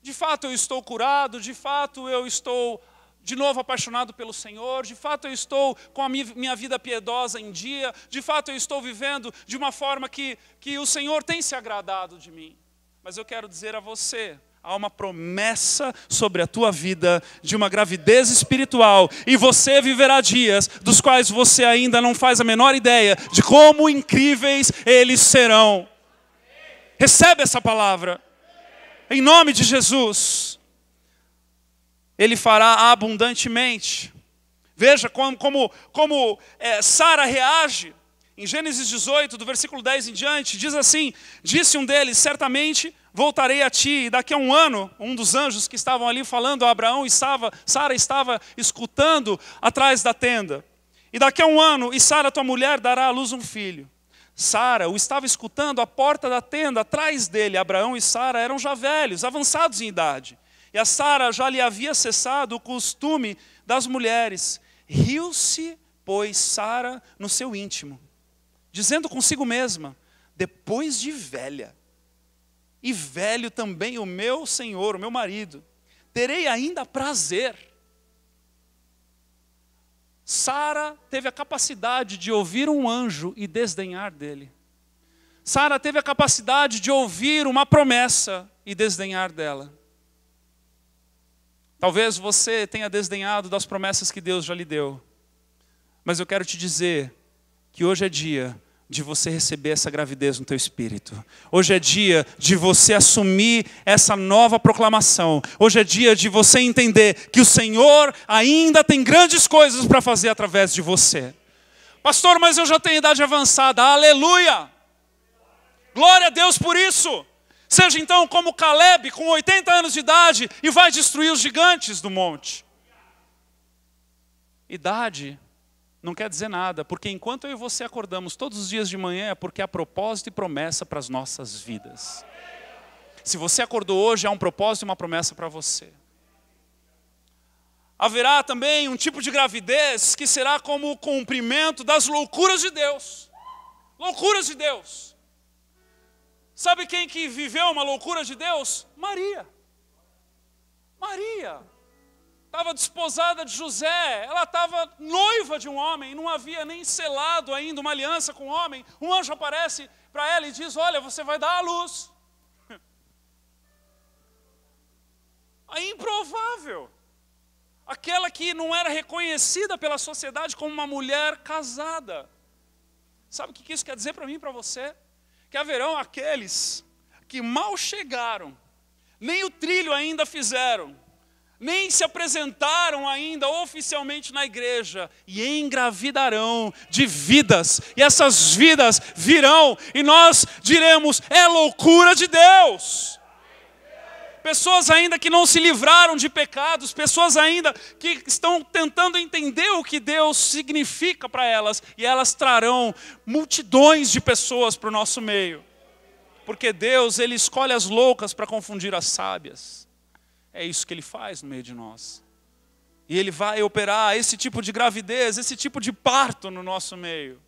De fato eu estou curado, de fato eu estou de novo apaixonado pelo Senhor, de fato eu estou com a minha vida piedosa em dia, de fato eu estou vivendo de uma forma que o Senhor tem se agradado de mim. Mas eu quero dizer a você, há uma promessa sobre a tua vida de uma gravidez espiritual e você viverá dias dos quais você ainda não faz a menor ideia de como incríveis eles serão. Recebe essa palavra. Em nome de Jesus. Ele fará abundantemente. Veja como Sara reage. Em Gênesis 18, do versículo 10 em diante, diz assim, disse um deles, certamente voltarei a ti. E daqui a um ano, um dos anjos que estavam ali falando a Abraão, Sara estava escutando atrás da tenda. E daqui a um ano, e Sara, tua mulher, dará à luz um filho. Sara o estava escutando à porta da tenda, atrás dele. Abraão e Sara eram já velhos, avançados em idade. E a Sara já lhe havia cessado o costume das mulheres. Riu-se, pois, Sara no seu íntimo, dizendo consigo mesma, depois de velha, e velho também o meu senhor, o meu marido, terei ainda prazer. Sara teve a capacidade de ouvir um anjo e desdenhar dele. Sara teve a capacidade de ouvir uma promessa e desdenhar dela. Talvez você tenha desdenhado das promessas que Deus já lhe deu. Mas eu quero te dizer que hoje é dia de você receber essa gravidez no teu espírito. Hoje é dia de você assumir essa nova proclamação. Hoje é dia de você entender que o Senhor ainda tem grandes coisas para fazer através de você. Pastor, mas eu já tenho idade avançada. Aleluia! Glória a Deus por isso. Seja então como Caleb, com 80 anos de idade, e vai destruir os gigantes do monte. Idade não quer dizer nada, porque enquanto eu e você acordamos todos os dias de manhã, é porque há propósito e promessa para as nossas vidas. Se você acordou hoje, há um propósito e uma promessa para você. Haverá também um tipo de gravidez que será como o cumprimento das loucuras de Deus. Loucuras de Deus. Sabe quem que viveu uma loucura de Deus? Maria. Maria estava desposada de José, ela estava noiva de um homem, não havia nem selado ainda uma aliança com o homem. Um anjo aparece para ela e diz, olha, você vai dar à luz. É improvável. Aquela que não era reconhecida pela sociedade como uma mulher casada. Sabe o que isso quer dizer para mim e para você? Que haverão aqueles que mal chegaram, nem o trilho ainda fizeram, nem se apresentaram ainda oficialmente na igreja, e engravidarão de vidas, e essas vidas virão, e nós diremos, é loucura de Deus. Pessoas ainda que não se livraram de pecados, pessoas ainda que estão tentando entender o que Deus significa para elas, e elas trarão multidões de pessoas para o nosso meio, porque Deus, Ele escolhe as loucas para confundir as sábias. É isso que Ele faz no meio de nós. E Ele vai operar esse tipo de gravidez, esse tipo de parto no nosso meio.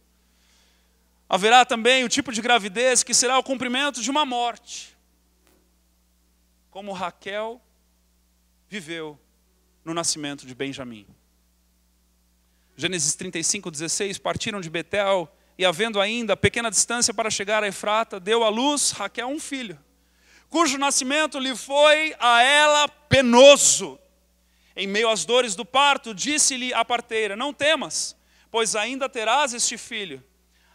Haverá também o tipo de gravidez que será o cumprimento de uma morte, como Raquel viveu no nascimento de Benjamim. Gênesis 35:16, partiram de Betel, e havendo ainda pequena distância para chegar a Efrata, deu à luz Raquel um filho, cujo nascimento lhe foi a ela penoso. Em meio às dores do parto, disse-lhe a parteira, não temas, pois ainda terás este filho.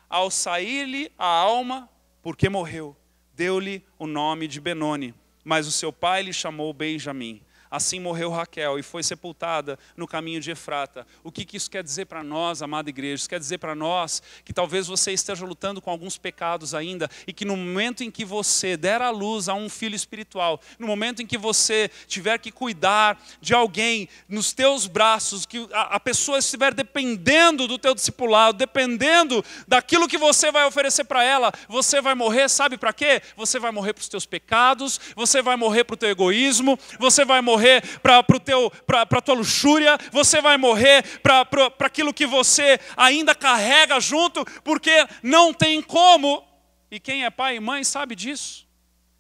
Ao sair-lhe a alma, porque morreu, deu-lhe o nome de Benoni, mas o seu pai lhe chamou Benjamim. assim morreu Raquel e foi sepultada no caminho de Efrata. O que isso quer dizer para nós, amada igreja? Isso quer dizer para nós que talvez você esteja lutando com alguns pecados ainda e que no momento em que você der à luz a um filho espiritual, no momento em que você tiver que cuidar de alguém nos teus braços, que a pessoa estiver dependendo do teu discipulado, dependendo daquilo que você vai oferecer para ela, você vai morrer, sabe para quê? Você vai morrer para os teus pecados, você vai morrer para o teu egoísmo, você vai morrer para a tua luxúria, você vai morrer para aquilo que você ainda carrega junto, porque não tem como, e quem é pai e mãe sabe disso,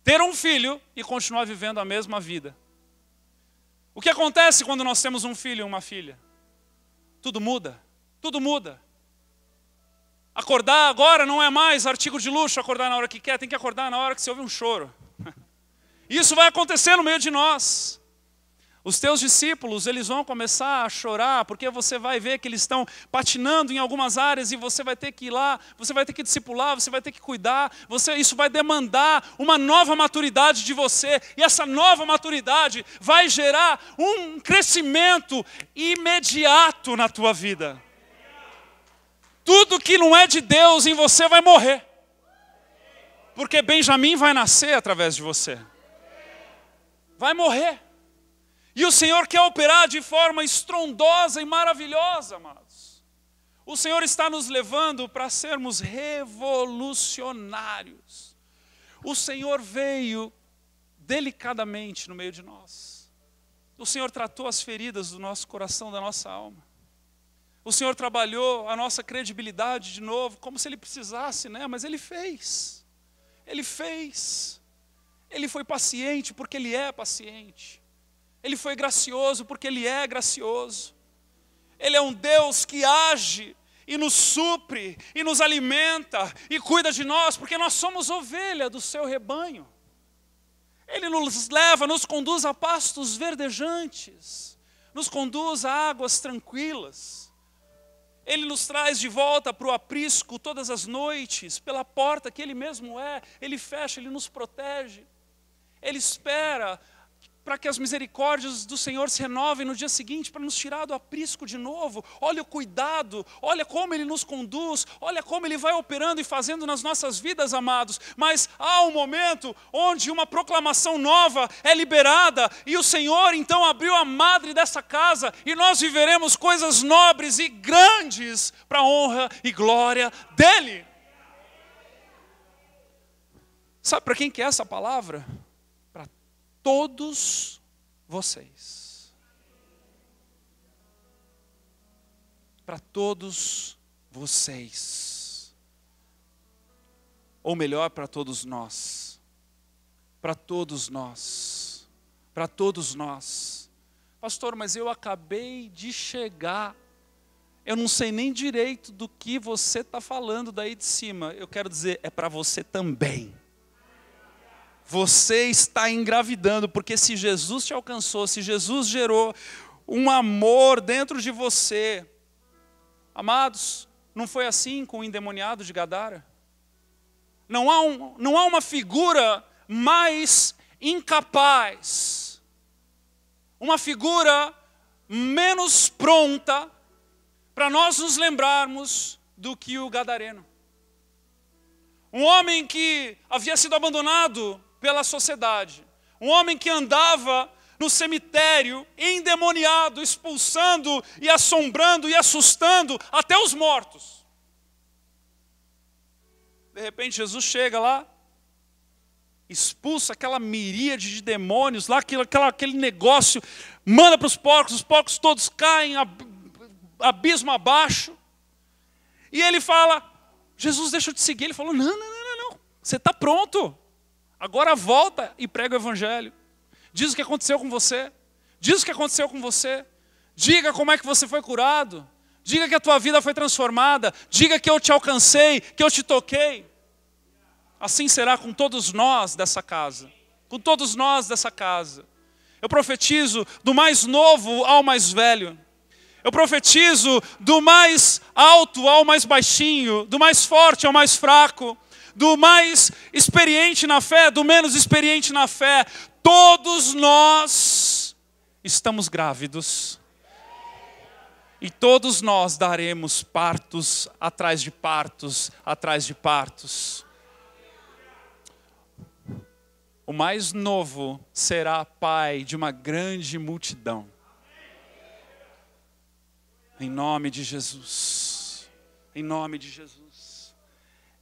ter um filho e continuar vivendo a mesma vida. O que acontece quando nós temos um filho e uma filha? Tudo muda, tudo muda. Acordar agora não é mais artigo de luxo, acordar na hora que quer, tem que acordar na hora que você ouve um choro. Isso vai acontecer no meio de nós. Os teus discípulos, eles vão começar a chorar, porque você vai ver que eles estão patinando em algumas áreas e você vai ter que ir lá, você vai ter que discipular, você vai ter que cuidar, isso vai demandar uma nova maturidade de você, e essa nova maturidade vai gerar um crescimento imediato na tua vida. Tudo que não é de Deus em você vai morrer, porque Benjamim vai nascer através de você. Vai morrer. E o Senhor quer operar de forma estrondosa e maravilhosa, amados. O Senhor está nos levando para sermos revolucionários. O Senhor veio delicadamente no meio de nós. O Senhor tratou as feridas do nosso coração, da nossa alma. O Senhor trabalhou a nossa credibilidade de novo, como se Ele precisasse, né? Mas Ele fez. Ele fez. Ele foi paciente porque Ele é paciente. Ele foi gracioso porque Ele é gracioso. Ele é um Deus que age e nos supre, e nos alimenta, e cuida de nós, porque nós somos ovelha do seu rebanho. Ele nos leva, nos conduz a pastos verdejantes, nos conduz a águas tranquilas. Ele nos traz de volta para o aprisco todas as noites, pela porta que Ele mesmo é. Ele fecha, Ele nos protege. Ele espera para que as misericórdias do Senhor se renovem no dia seguinte, para nos tirar do aprisco de novo. Olha o cuidado, olha como Ele nos conduz, olha como Ele vai operando e fazendo nas nossas vidas, amados. Mas há um momento onde uma proclamação nova é liberada, e o Senhor então abriu a madre dessa casa, e nós viveremos coisas nobres e grandes para a honra e glória dEle. Sabe para quem que é essa palavra? Todos vocês. Para todos vocês. Ou melhor, para todos nós. Para todos nós. Para todos nós. Pastor, mas eu acabei de chegar. Eu não sei nem direito do que você está falando daí de cima. Eu quero dizer, é para você também. Você está engravidando, porque se Jesus te alcançou, se Jesus gerou um amor dentro de você, amados, não foi assim com o endemoniado de Gadara? Não há uma figura mais incapaz, uma figura menos pronta para nós nos lembrarmos do que o gadareno. Um homem que havia sido abandonado pela sociedade. Um homem que andava no cemitério, endemoniado, expulsando e assombrando e assustando até os mortos. De repente Jesus chega lá, expulsa aquela miríade de demônios lá, aquele negócio, manda para os porcos todos caem, abismo abaixo. E ele fala, Jesus, deixa eu te seguir. Ele falou, não, você está pronto. Agora volta e prega o evangelho. Diz o que aconteceu com você. Diz o que aconteceu com você. Diga como é que você foi curado. Diga que a tua vida foi transformada. Diga que eu te alcancei, que eu te toquei. Assim será com todos nós dessa casa. Com todos nós dessa casa. Eu profetizo do mais novo ao mais velho. Eu profetizo do mais alto ao mais baixinho. Do mais forte ao mais fraco. Do mais experiente na fé, do menos experiente na fé. Todos nós estamos grávidos. E todos nós daremos partos atrás de partos, atrás de partos. O mais novo será pai de uma grande multidão. Em nome de Jesus. Em nome de Jesus.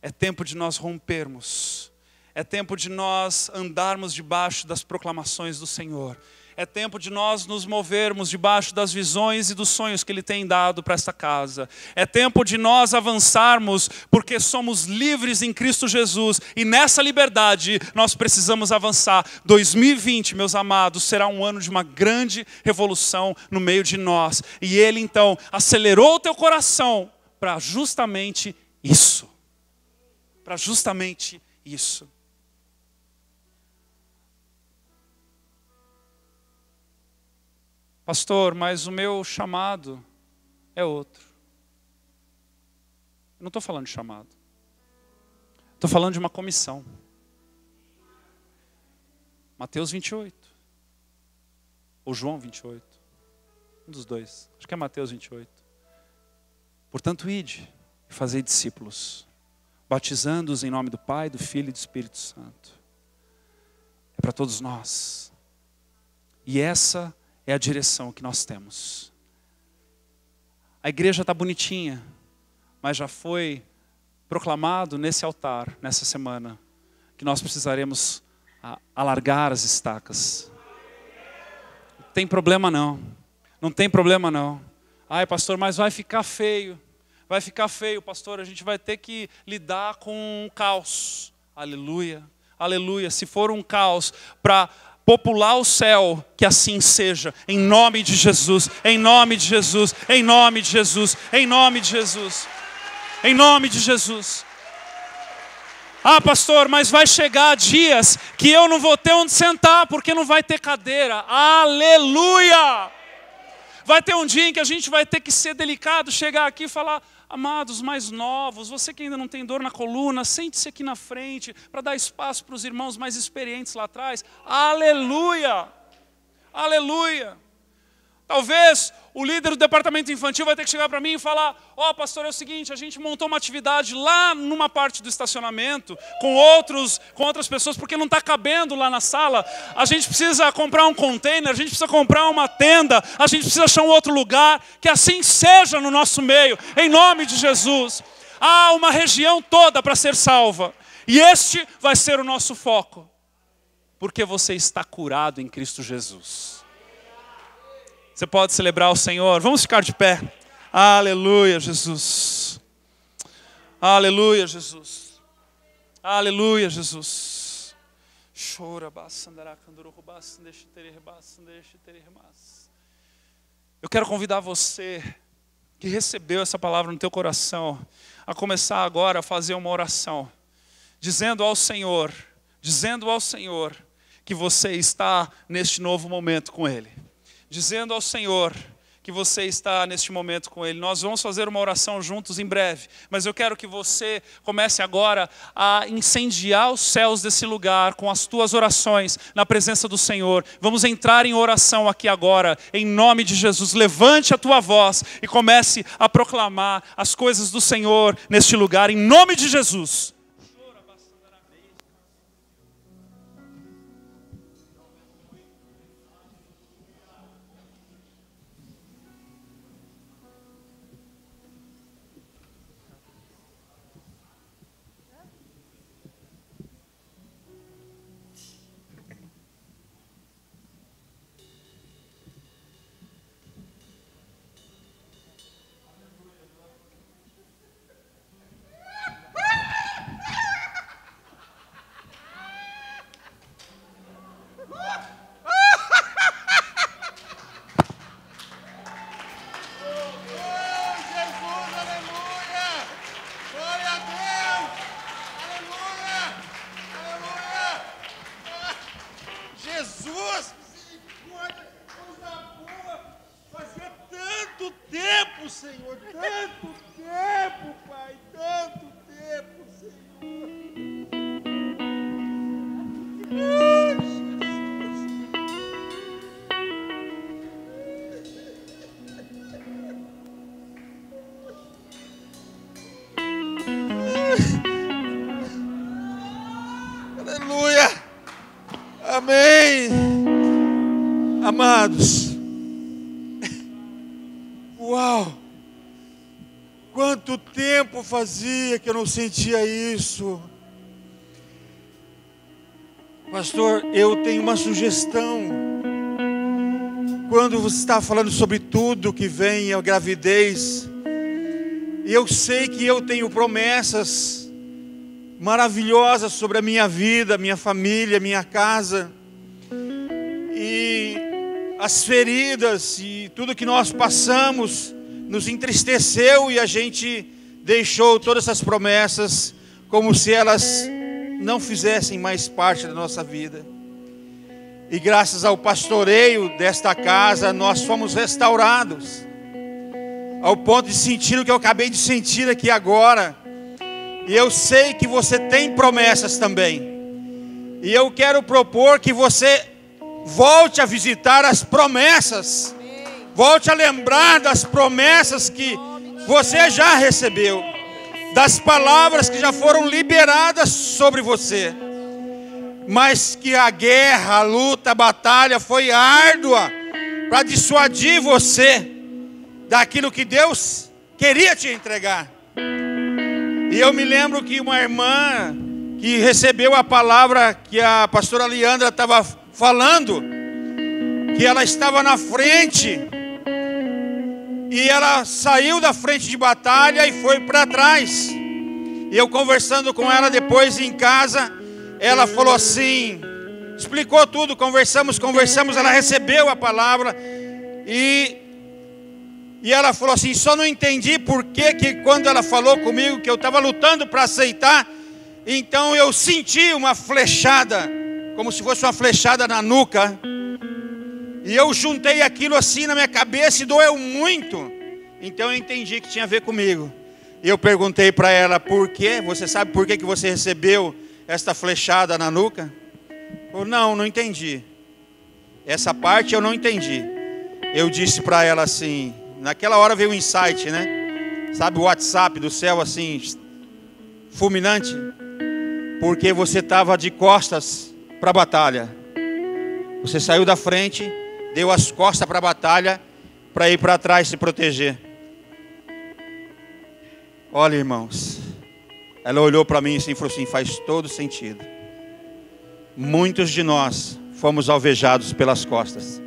É tempo de nós rompermos. É tempo de nós andarmos debaixo das proclamações do Senhor. É tempo de nós nos movermos debaixo das visões e dos sonhos que Ele tem dado para esta casa. É tempo de nós avançarmos, porque somos livres em Cristo Jesus. E nessa liberdade nós precisamos avançar. 2020, meus amados, será um ano de uma grande revolução no meio de nós. E Ele então acelerou o teu coração para justamente isso. Para justamente isso. Pastor, mas o meu chamado é outro. Eu não estou falando de chamado. Estou falando de uma comissão. Mateus 28. Ou João 28. Um dos dois. Acho que é Mateus 28. Portanto, ide e fazei discípulos, batizando-os em nome do Pai, do Filho e do Espírito Santo. É para todos nós. E essa é a direção que nós temos. A igreja está bonitinha, mas já foi proclamado nesse altar, nessa semana, que nós precisaremos alargar as estacas. Não tem problema não. Não tem problema não. Ai, pastor, mas vai ficar feio. Vai ficar feio, pastor. A gente vai ter que lidar com um caos. Aleluia. Aleluia. Se for um caos para popular o céu, que assim seja, em nome de Jesus, em nome de Jesus, em nome de Jesus, em nome de Jesus, em nome de Jesus. Ah, pastor, mas vai chegar dias que eu não vou ter onde sentar, porque não vai ter cadeira. Aleluia! Vai ter um dia em que a gente vai ter que ser delicado, chegar aqui e falar: amados mais novos, você que ainda não tem dor na coluna, sente-se aqui na frente para dar espaço para os irmãos mais experientes lá atrás. Aleluia! Aleluia! Talvez o líder do departamento infantil vai ter que chegar para mim e falar: ó, pastor, é o seguinte, a gente montou uma atividade lá numa parte do estacionamento com outras pessoas, porque não está cabendo lá na sala. A gente precisa comprar um container, a gente precisa comprar uma tenda, a gente precisa achar um outro lugar. Que assim seja no nosso meio, em nome de Jesus. Há uma região toda para ser salva, e este vai ser o nosso foco, porque você está curado em Cristo Jesus. Você pode celebrar o Senhor. Vamos ficar de pé. Aleluia, Jesus. Aleluia, Jesus. Aleluia, Jesus. Eu quero convidar você que recebeu essa palavra no teu coração a começar agora a fazer uma oração, dizendo ao Senhor que você está neste novo momento com Ele. Dizendo ao Senhor que você está neste momento com Ele. Nós vamos fazer uma oração juntos em breve, mas eu quero que você comece agora a incendiar os céus desse lugar com as tuas orações na presença do Senhor. Vamos entrar em oração aqui agora, em nome de Jesus. Levante a tua voz e comece a proclamar as coisas do Senhor neste lugar, em nome de Jesus. Amados, uau! Quanto tempo fazia que eu não sentia isso. Pastor, eu tenho uma sugestão. Quando você está falando sobre tudo que vem, a gravidez, e eu sei que eu tenho promessas maravilhosas sobre a minha vida, minha família, minha casa, e as feridas e tudo que nós passamos nos entristeceu, e a gente deixou todas essas promessas como se elas não fizessem mais parte da nossa vida. E graças ao pastoreio desta casa, nós fomos restaurados, ao ponto de sentir o que eu acabei de sentir aqui agora. E eu sei que você tem promessas também, e eu quero propor que você volte a visitar as promessas, volte a lembrar das promessas que você já recebeu, das palavras que já foram liberadas sobre você, mas que a guerra, a luta, a batalha foi árdua para dissuadir você daquilo que Deus queria te entregar. E eu me lembro que uma irmã que recebeu a palavra que a pastora Leandra estava falando, que ela estava na frente, e ela saiu da frente de batalha e foi para trás. E eu conversando com ela depois em casa, ela falou assim, explicou tudo, conversamos, ela recebeu a palavra, e ela falou assim, só não entendi por que quando ela falou comigo que eu estava lutando para aceitar, então eu senti uma flechada, como se fosse uma flechada na nuca, e eu juntei aquilo assim na minha cabeça e doeu muito. Então eu entendi que tinha a ver comigo. E eu perguntei para ela, por quê? Você sabe por que você recebeu esta flechada na nuca? Eu, não entendi. Essa parte eu não entendi. Eu disse para ela assim, naquela hora veio um insight, né? Sabe o WhatsApp do céu assim, fulminante? Porque você estava de costas para a batalha. Você saiu da frente, deu as costas para a batalha, para ir para trás se proteger. Olha, irmãos, ela olhou para mim e falou assim, faz todo sentido. Muitos de nós fomos alvejados pelas costas.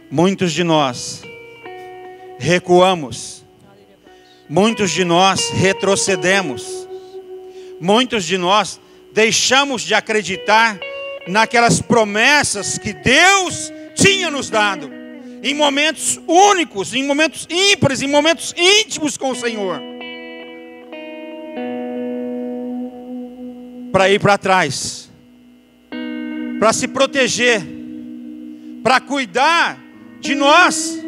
Muitos de nós recuamos. Muitos de nós retrocedemos. Muitos de nós deixamos de acreditar naquelas promessas que Deus tinha nos dado, em momentos únicos, em momentos ímpares, em momentos íntimos com o Senhor, para ir para trás, para se proteger, para cuidar de nós.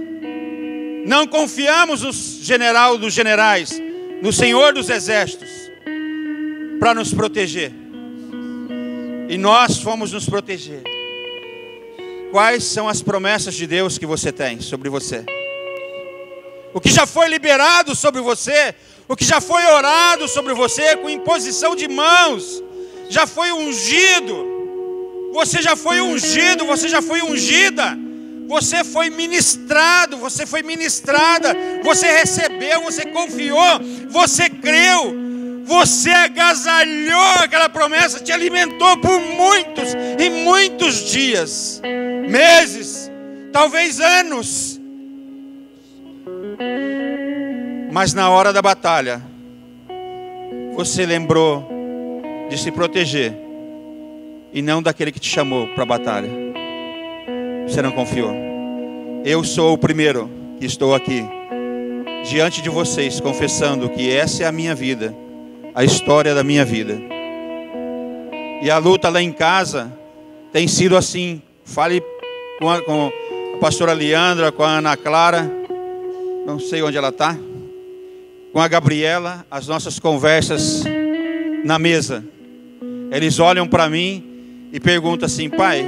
Não confiamos no general dos generais, no Senhor dos exércitos, para nos proteger. E nós fomos nos proteger. Quais são as promessas de Deus que você tem sobre você? O que já foi liberado sobre você, o que já foi orado sobre você com imposição de mãos, já foi ungido. Você já foi ungido, você já foi ungida. Você foi ministrado, você foi ministrada. Você recebeu, você confiou, você creu. Você agasalhou aquela promessa, te alimentou por muitos e muitos dias, meses, talvez anos. Mas na hora da batalha, você lembrou de se proteger e não daquele que te chamou para a batalha. Você não confiou. Eu sou o primeiro que estou aqui diante de vocês, confessando que essa é a minha vida, a história da minha vida. E a luta lá em casa tem sido assim. Fale com a pastora Leandra, com a Ana Clara, não sei onde ela está, com a Gabriela, as nossas conversas na mesa. Eles olham para mim e perguntam assim: pai,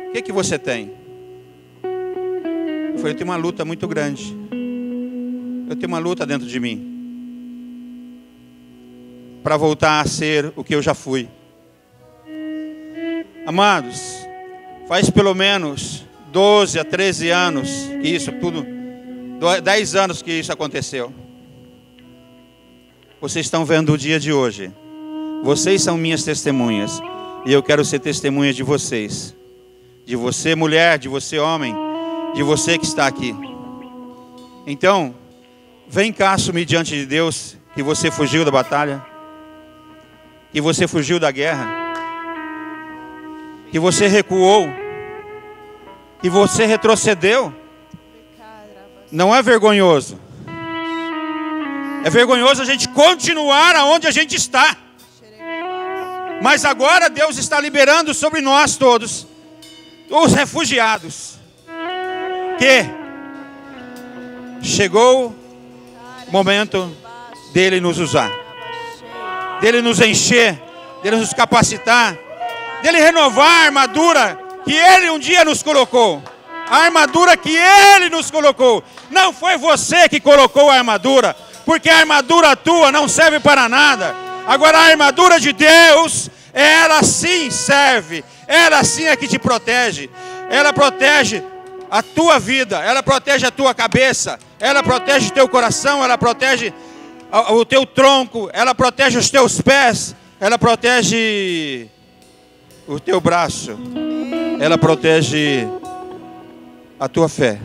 o que você tem? Eu falei: eu tenho uma luta muito grande. Eu tenho uma luta dentro de mim para voltar a ser o que eu já fui. Amados, faz pelo menos 12 a 13 anos que isso tudo, 10 anos que isso aconteceu. Vocês estão vendo o dia de hoje. Vocês são minhas testemunhas. E eu quero ser testemunha de vocês. De você, mulher, de você, homem, de você que está aqui. Então, vem cá assumir diante de Deus que você fugiu da batalha, que você fugiu da guerra, que você recuou, que você retrocedeu. Não é vergonhoso. É vergonhoso a gente continuar aonde a gente está. Mas agora Deus está liberando sobre nós todos, os refugiados, que chegou o momento dele nos usar, dele nos encher, dele nos capacitar, dele renovar a armadura que ele um dia nos colocou. A armadura que ele nos colocou. Não foi você que colocou a armadura, porque a armadura tua não serve para nada. Agora a armadura de Deus, ela sim serve. Ela sim é que te protege. Ela protege a tua vida, ela protege a tua cabeça, ela protege o teu coração, ela protege o teu tronco, ela protege os teus pés, ela protege o teu braço, ela protege a tua fé.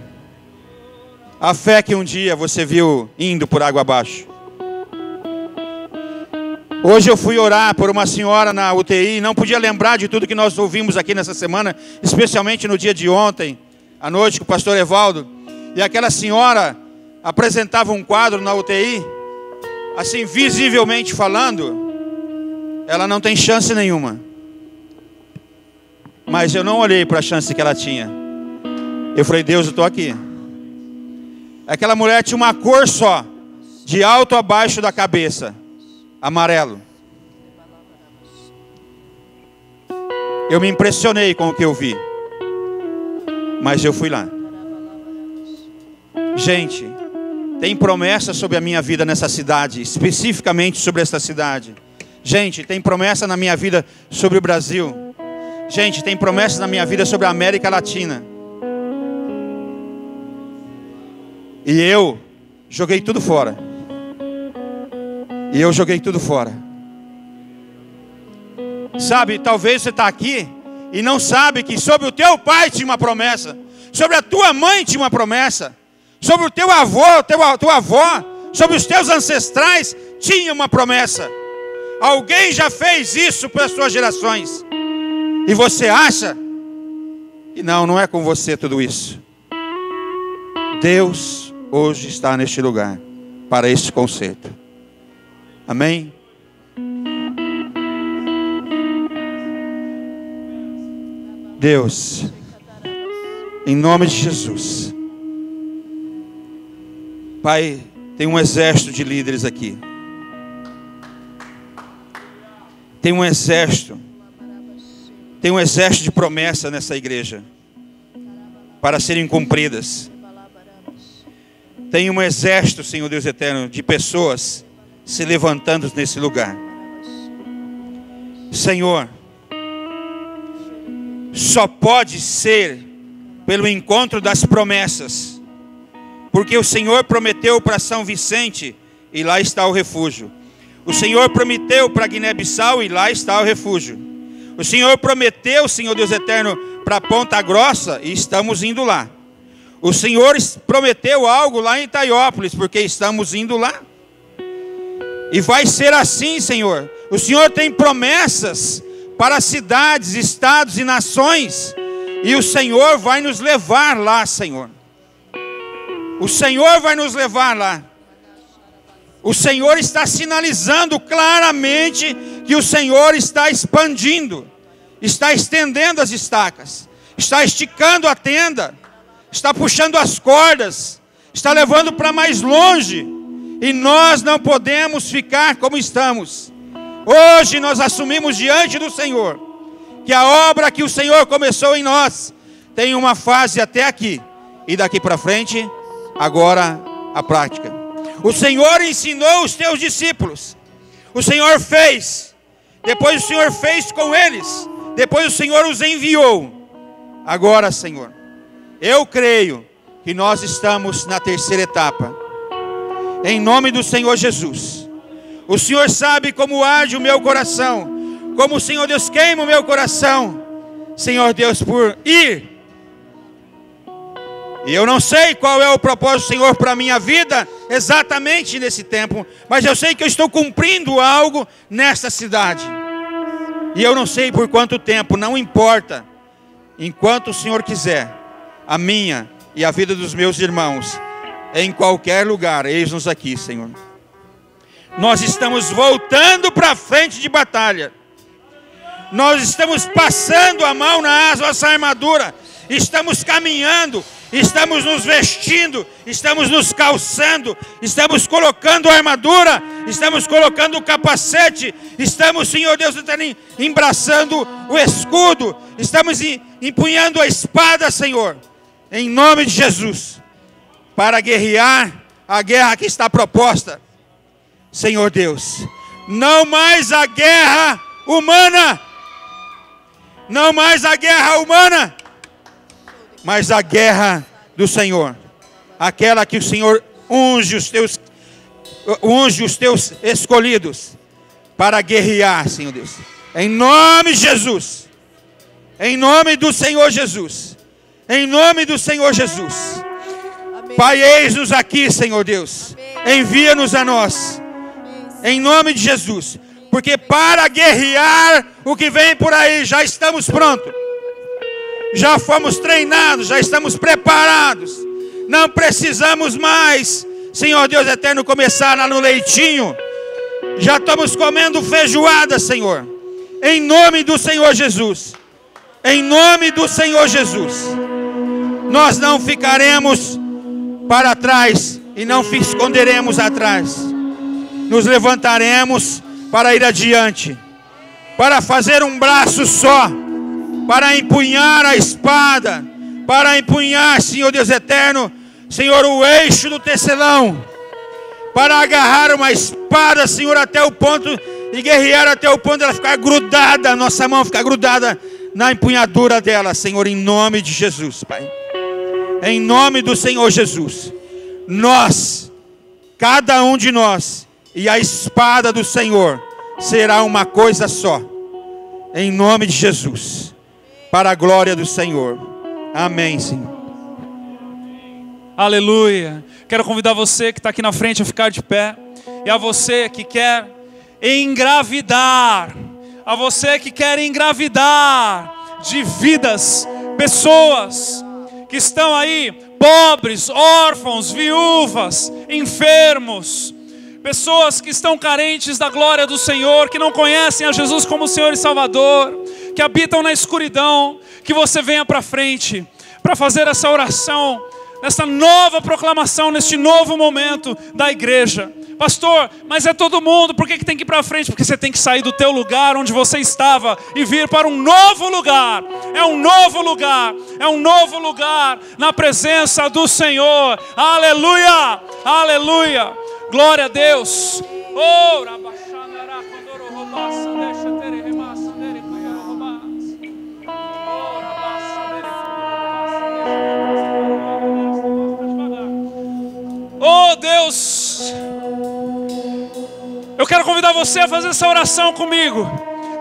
A fé que um dia você viu indo por água abaixo. Hoje eu fui orar por uma senhora na UTI, não podia lembrar de tudo que nós ouvimos aqui nessa semana, especialmente no dia de ontem, à noite, com o pastor Evaldo. E aquela senhora apresentava um quadro na UTI, assim, visivelmente falando, ela não tem chance nenhuma. Mas eu não olhei para a chance que ela tinha. Eu falei, Deus, eu estou aqui. Aquela mulher tinha uma cor só, de alto a baixo da cabeça, amarelo. Eu me impressionei com o que eu vi, mas eu fui lá. Gente, tem promessa sobre a minha vida nessa cidade, especificamente sobre esta cidade. Gente, tem promessa na minha vida sobre o Brasil. Gente, tem promessa na minha vida sobre a América Latina. E eu joguei tudo fora. E eu joguei tudo fora. Sabe, talvez você está aqui e não sabe que sobre o teu pai tinha uma promessa, sobre a tua mãe tinha uma promessa, sobre o teu avô, tua avó, sobre os teus ancestrais tinha uma promessa. Alguém já fez isso para as suas gerações. E você acha que não é com você tudo isso. Deus hoje está neste lugar para este concerto. Amém? Deus, em nome de Jesus. Pai, tem um exército de líderes aqui. Tem um exército de promessa nessa igreja para serem cumpridas. Tem um exército, Senhor Deus eterno, de pessoas se levantando nesse lugar. Senhor, só pode ser pelo encontro das promessas, porque o Senhor prometeu para São Vicente e lá está o refúgio. O Senhor prometeu para Guiné-Bissau e lá está o refúgio. O Senhor prometeu, Senhor Deus eterno, para Ponta Grossa e estamos indo lá. O Senhor prometeu algo lá em Itaiópolis, porque estamos indo lá. E vai ser assim, Senhor. O Senhor tem promessas para cidades, estados e nações. E o Senhor vai nos levar lá, Senhor. O Senhor vai nos levar lá. O Senhor está sinalizando claramente que o Senhor está expandindo, está estendendo as estacas, está esticando a tenda, está puxando as cordas, está levando para mais longe. E nós não podemos ficar como estamos. Hoje nós assumimos diante do Senhor que a obra que o Senhor começou em nós tem uma fase até aqui, e daqui para frente, agora a prática. O Senhor ensinou os teus discípulos, o Senhor fez, depois o Senhor fez com eles, depois o Senhor os enviou. Agora, Senhor, Eu creio que nós estamos na terceira etapa. Em nome do Senhor Jesus. O Senhor sabe como arde o meu coração, como o Senhor Deus queima o meu coração, Senhor Deus, por ir. E eu não sei qual é o propósito do Senhor para a minha vida, exatamente nesse tempo, mas eu sei que eu estou cumprindo algo nesta cidade. E eu não sei por quanto tempo, não importa. Enquanto o Senhor quiser, a minha e a vida dos meus irmãos, em qualquer lugar, eis-nos aqui, Senhor. Nós estamos voltando para frente de batalha. Nós estamos passando a mão na nossa armadura. Estamos caminhando, estamos nos vestindo, estamos nos calçando, estamos colocando a armadura, estamos colocando o capacete, estamos, Senhor Deus, embraçando o escudo, estamos empunhando a espada, Senhor, em nome de Jesus, para guerrear a guerra que está proposta, Senhor Deus. Não mais a guerra humana, não mais a guerra humana, mas a guerra do Senhor, aquela que o Senhor unge os teus escolhidos para guerrear, Senhor Deus, em nome de Jesus, em nome do Senhor Jesus, em nome do Senhor Jesus. Amém. Pai, eis-nos aqui, Senhor Deus, envia-nos a nós, em nome de Jesus, porque para guerrear o que vem por aí, já estamos prontos. Já fomos treinados, já estamos preparados. Não precisamos mais, Senhor Deus eterno, começar lá no leitinho. Já estamos comendo feijoada, Senhor. Em nome do Senhor Jesus. Em nome do Senhor Jesus. Nós não ficaremos para trás e não esconderemos atrás. Nos levantaremos para ir adiante, para fazer um braço só, para empunhar a espada, para empunhar, Senhor Deus eterno, Senhor, o eixo do tecelão, para agarrar uma espada, Senhor, até o ponto de guerrear, até o ponto de ela ficar grudada, a nossa mão ficar grudada na empunhadura dela, Senhor, em nome de Jesus, Pai. Em nome do Senhor Jesus, nós, cada um de nós, e a espada do Senhor será uma coisa só, em nome de Jesus. Para a glória do Senhor. Amém, Senhor. Aleluia. Quero convidar você que está aqui na frente a ficar de pé. E a você que quer engravidar. A você que quer engravidar de vidas, pessoas que estão aí, pobres, órfãos, viúvas, enfermos. Pessoas que estão carentes da glória do Senhor, que não conhecem a Jesus como Senhor e Salvador, que habitam na escuridão, que você venha para frente, para fazer essa oração, nessa nova proclamação, neste novo momento da igreja. Pastor, mas é todo mundo, por que tem que ir para frente? Porque você tem que sair do teu lugar onde você estava e vir para um novo lugar. É um novo lugar, é um novo lugar na presença do Senhor. Aleluia, aleluia, glória a Deus. Oh, oh Deus, eu quero convidar você a fazer essa oração comigo.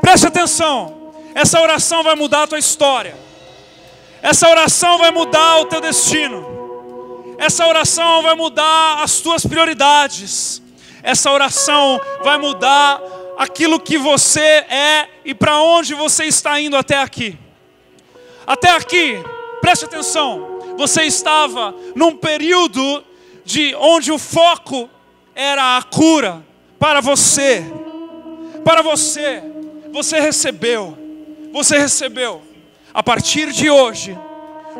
Preste atenção. Essa oração vai mudar a tua história. Essa oração vai mudar o teu destino. Essa oração vai mudar as tuas prioridades. Essa oração vai mudar aquilo que você é e para onde você está indo até aqui. Até aqui, preste atenção. Você estava num período onde o foco era a cura para você. Para você. Você recebeu. Você recebeu. A partir de hoje,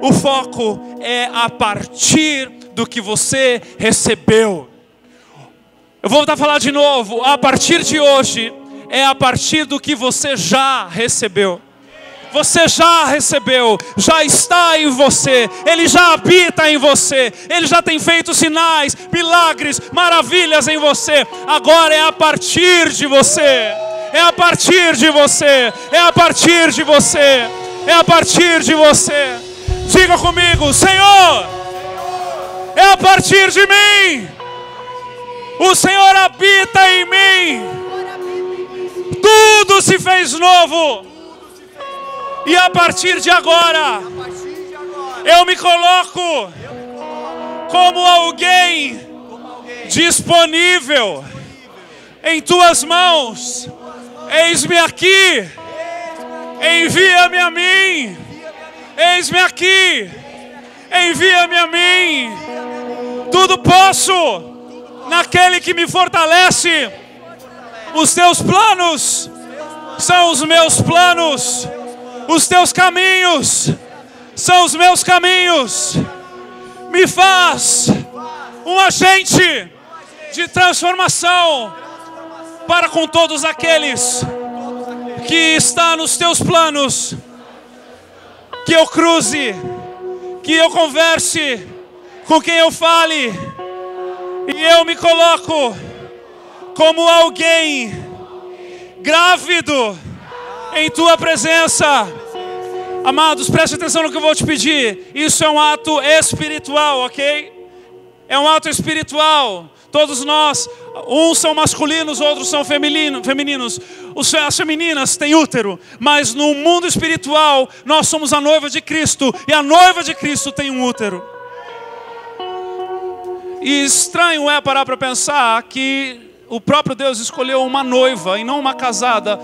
o foco é a partir do que você recebeu. Eu vou voltar a falar de novo. A partir de hoje, é a partir do que você já recebeu. Você já recebeu, já está em você, Ele já habita em você, Ele já tem feito sinais, milagres, maravilhas em você. Agora é a partir de você, é a partir de você, é a partir de você, é a partir de você. Diga comigo: Senhor, é a partir de mim. O Senhor habita em mim. Tudo se fez novo. E a partir de agora, eu me coloco como alguém disponível em tuas mãos. Eis-me aqui. Envia-me a mim. Eis-me aqui. Envia-me a mim. Tudo posso naquele que me fortalece. Os teus planos são os meus planos. Os teus caminhos são os meus caminhos. Me faz um agente de transformação para com todos aqueles que está nos teus planos. Que eu cruze, que eu converse, com quem eu fale, e eu me coloco como alguém grávido em tua presença. Amados, preste atenção no que eu vou te pedir. Isso é um ato espiritual, ok? É um ato espiritual. Todos nós, uns são masculinos, outros são femininos. As femininas têm útero, mas no mundo espiritual nós somos a noiva de Cristo, e a noiva de Cristo tem um útero. E estranho é parar para pensar que o próprio Deus escolheu uma noiva e não uma casada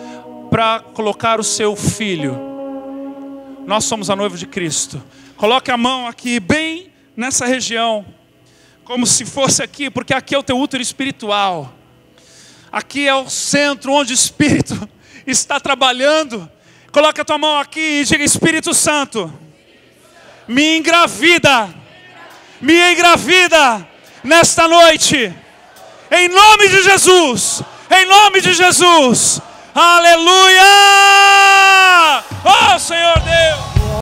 para colocar o seu filho. Nós somos a noiva de Cristo. Coloque a mão aqui bem nessa região, como se fosse aqui, porque aqui é o teu útero espiritual. Aqui é o centro onde o Espírito está trabalhando. Coloque a tua mão aqui e diga: Espírito Santo, me engravida nesta noite, em nome de Jesus, em nome de Jesus. Aleluia! Oh Senhor Deus!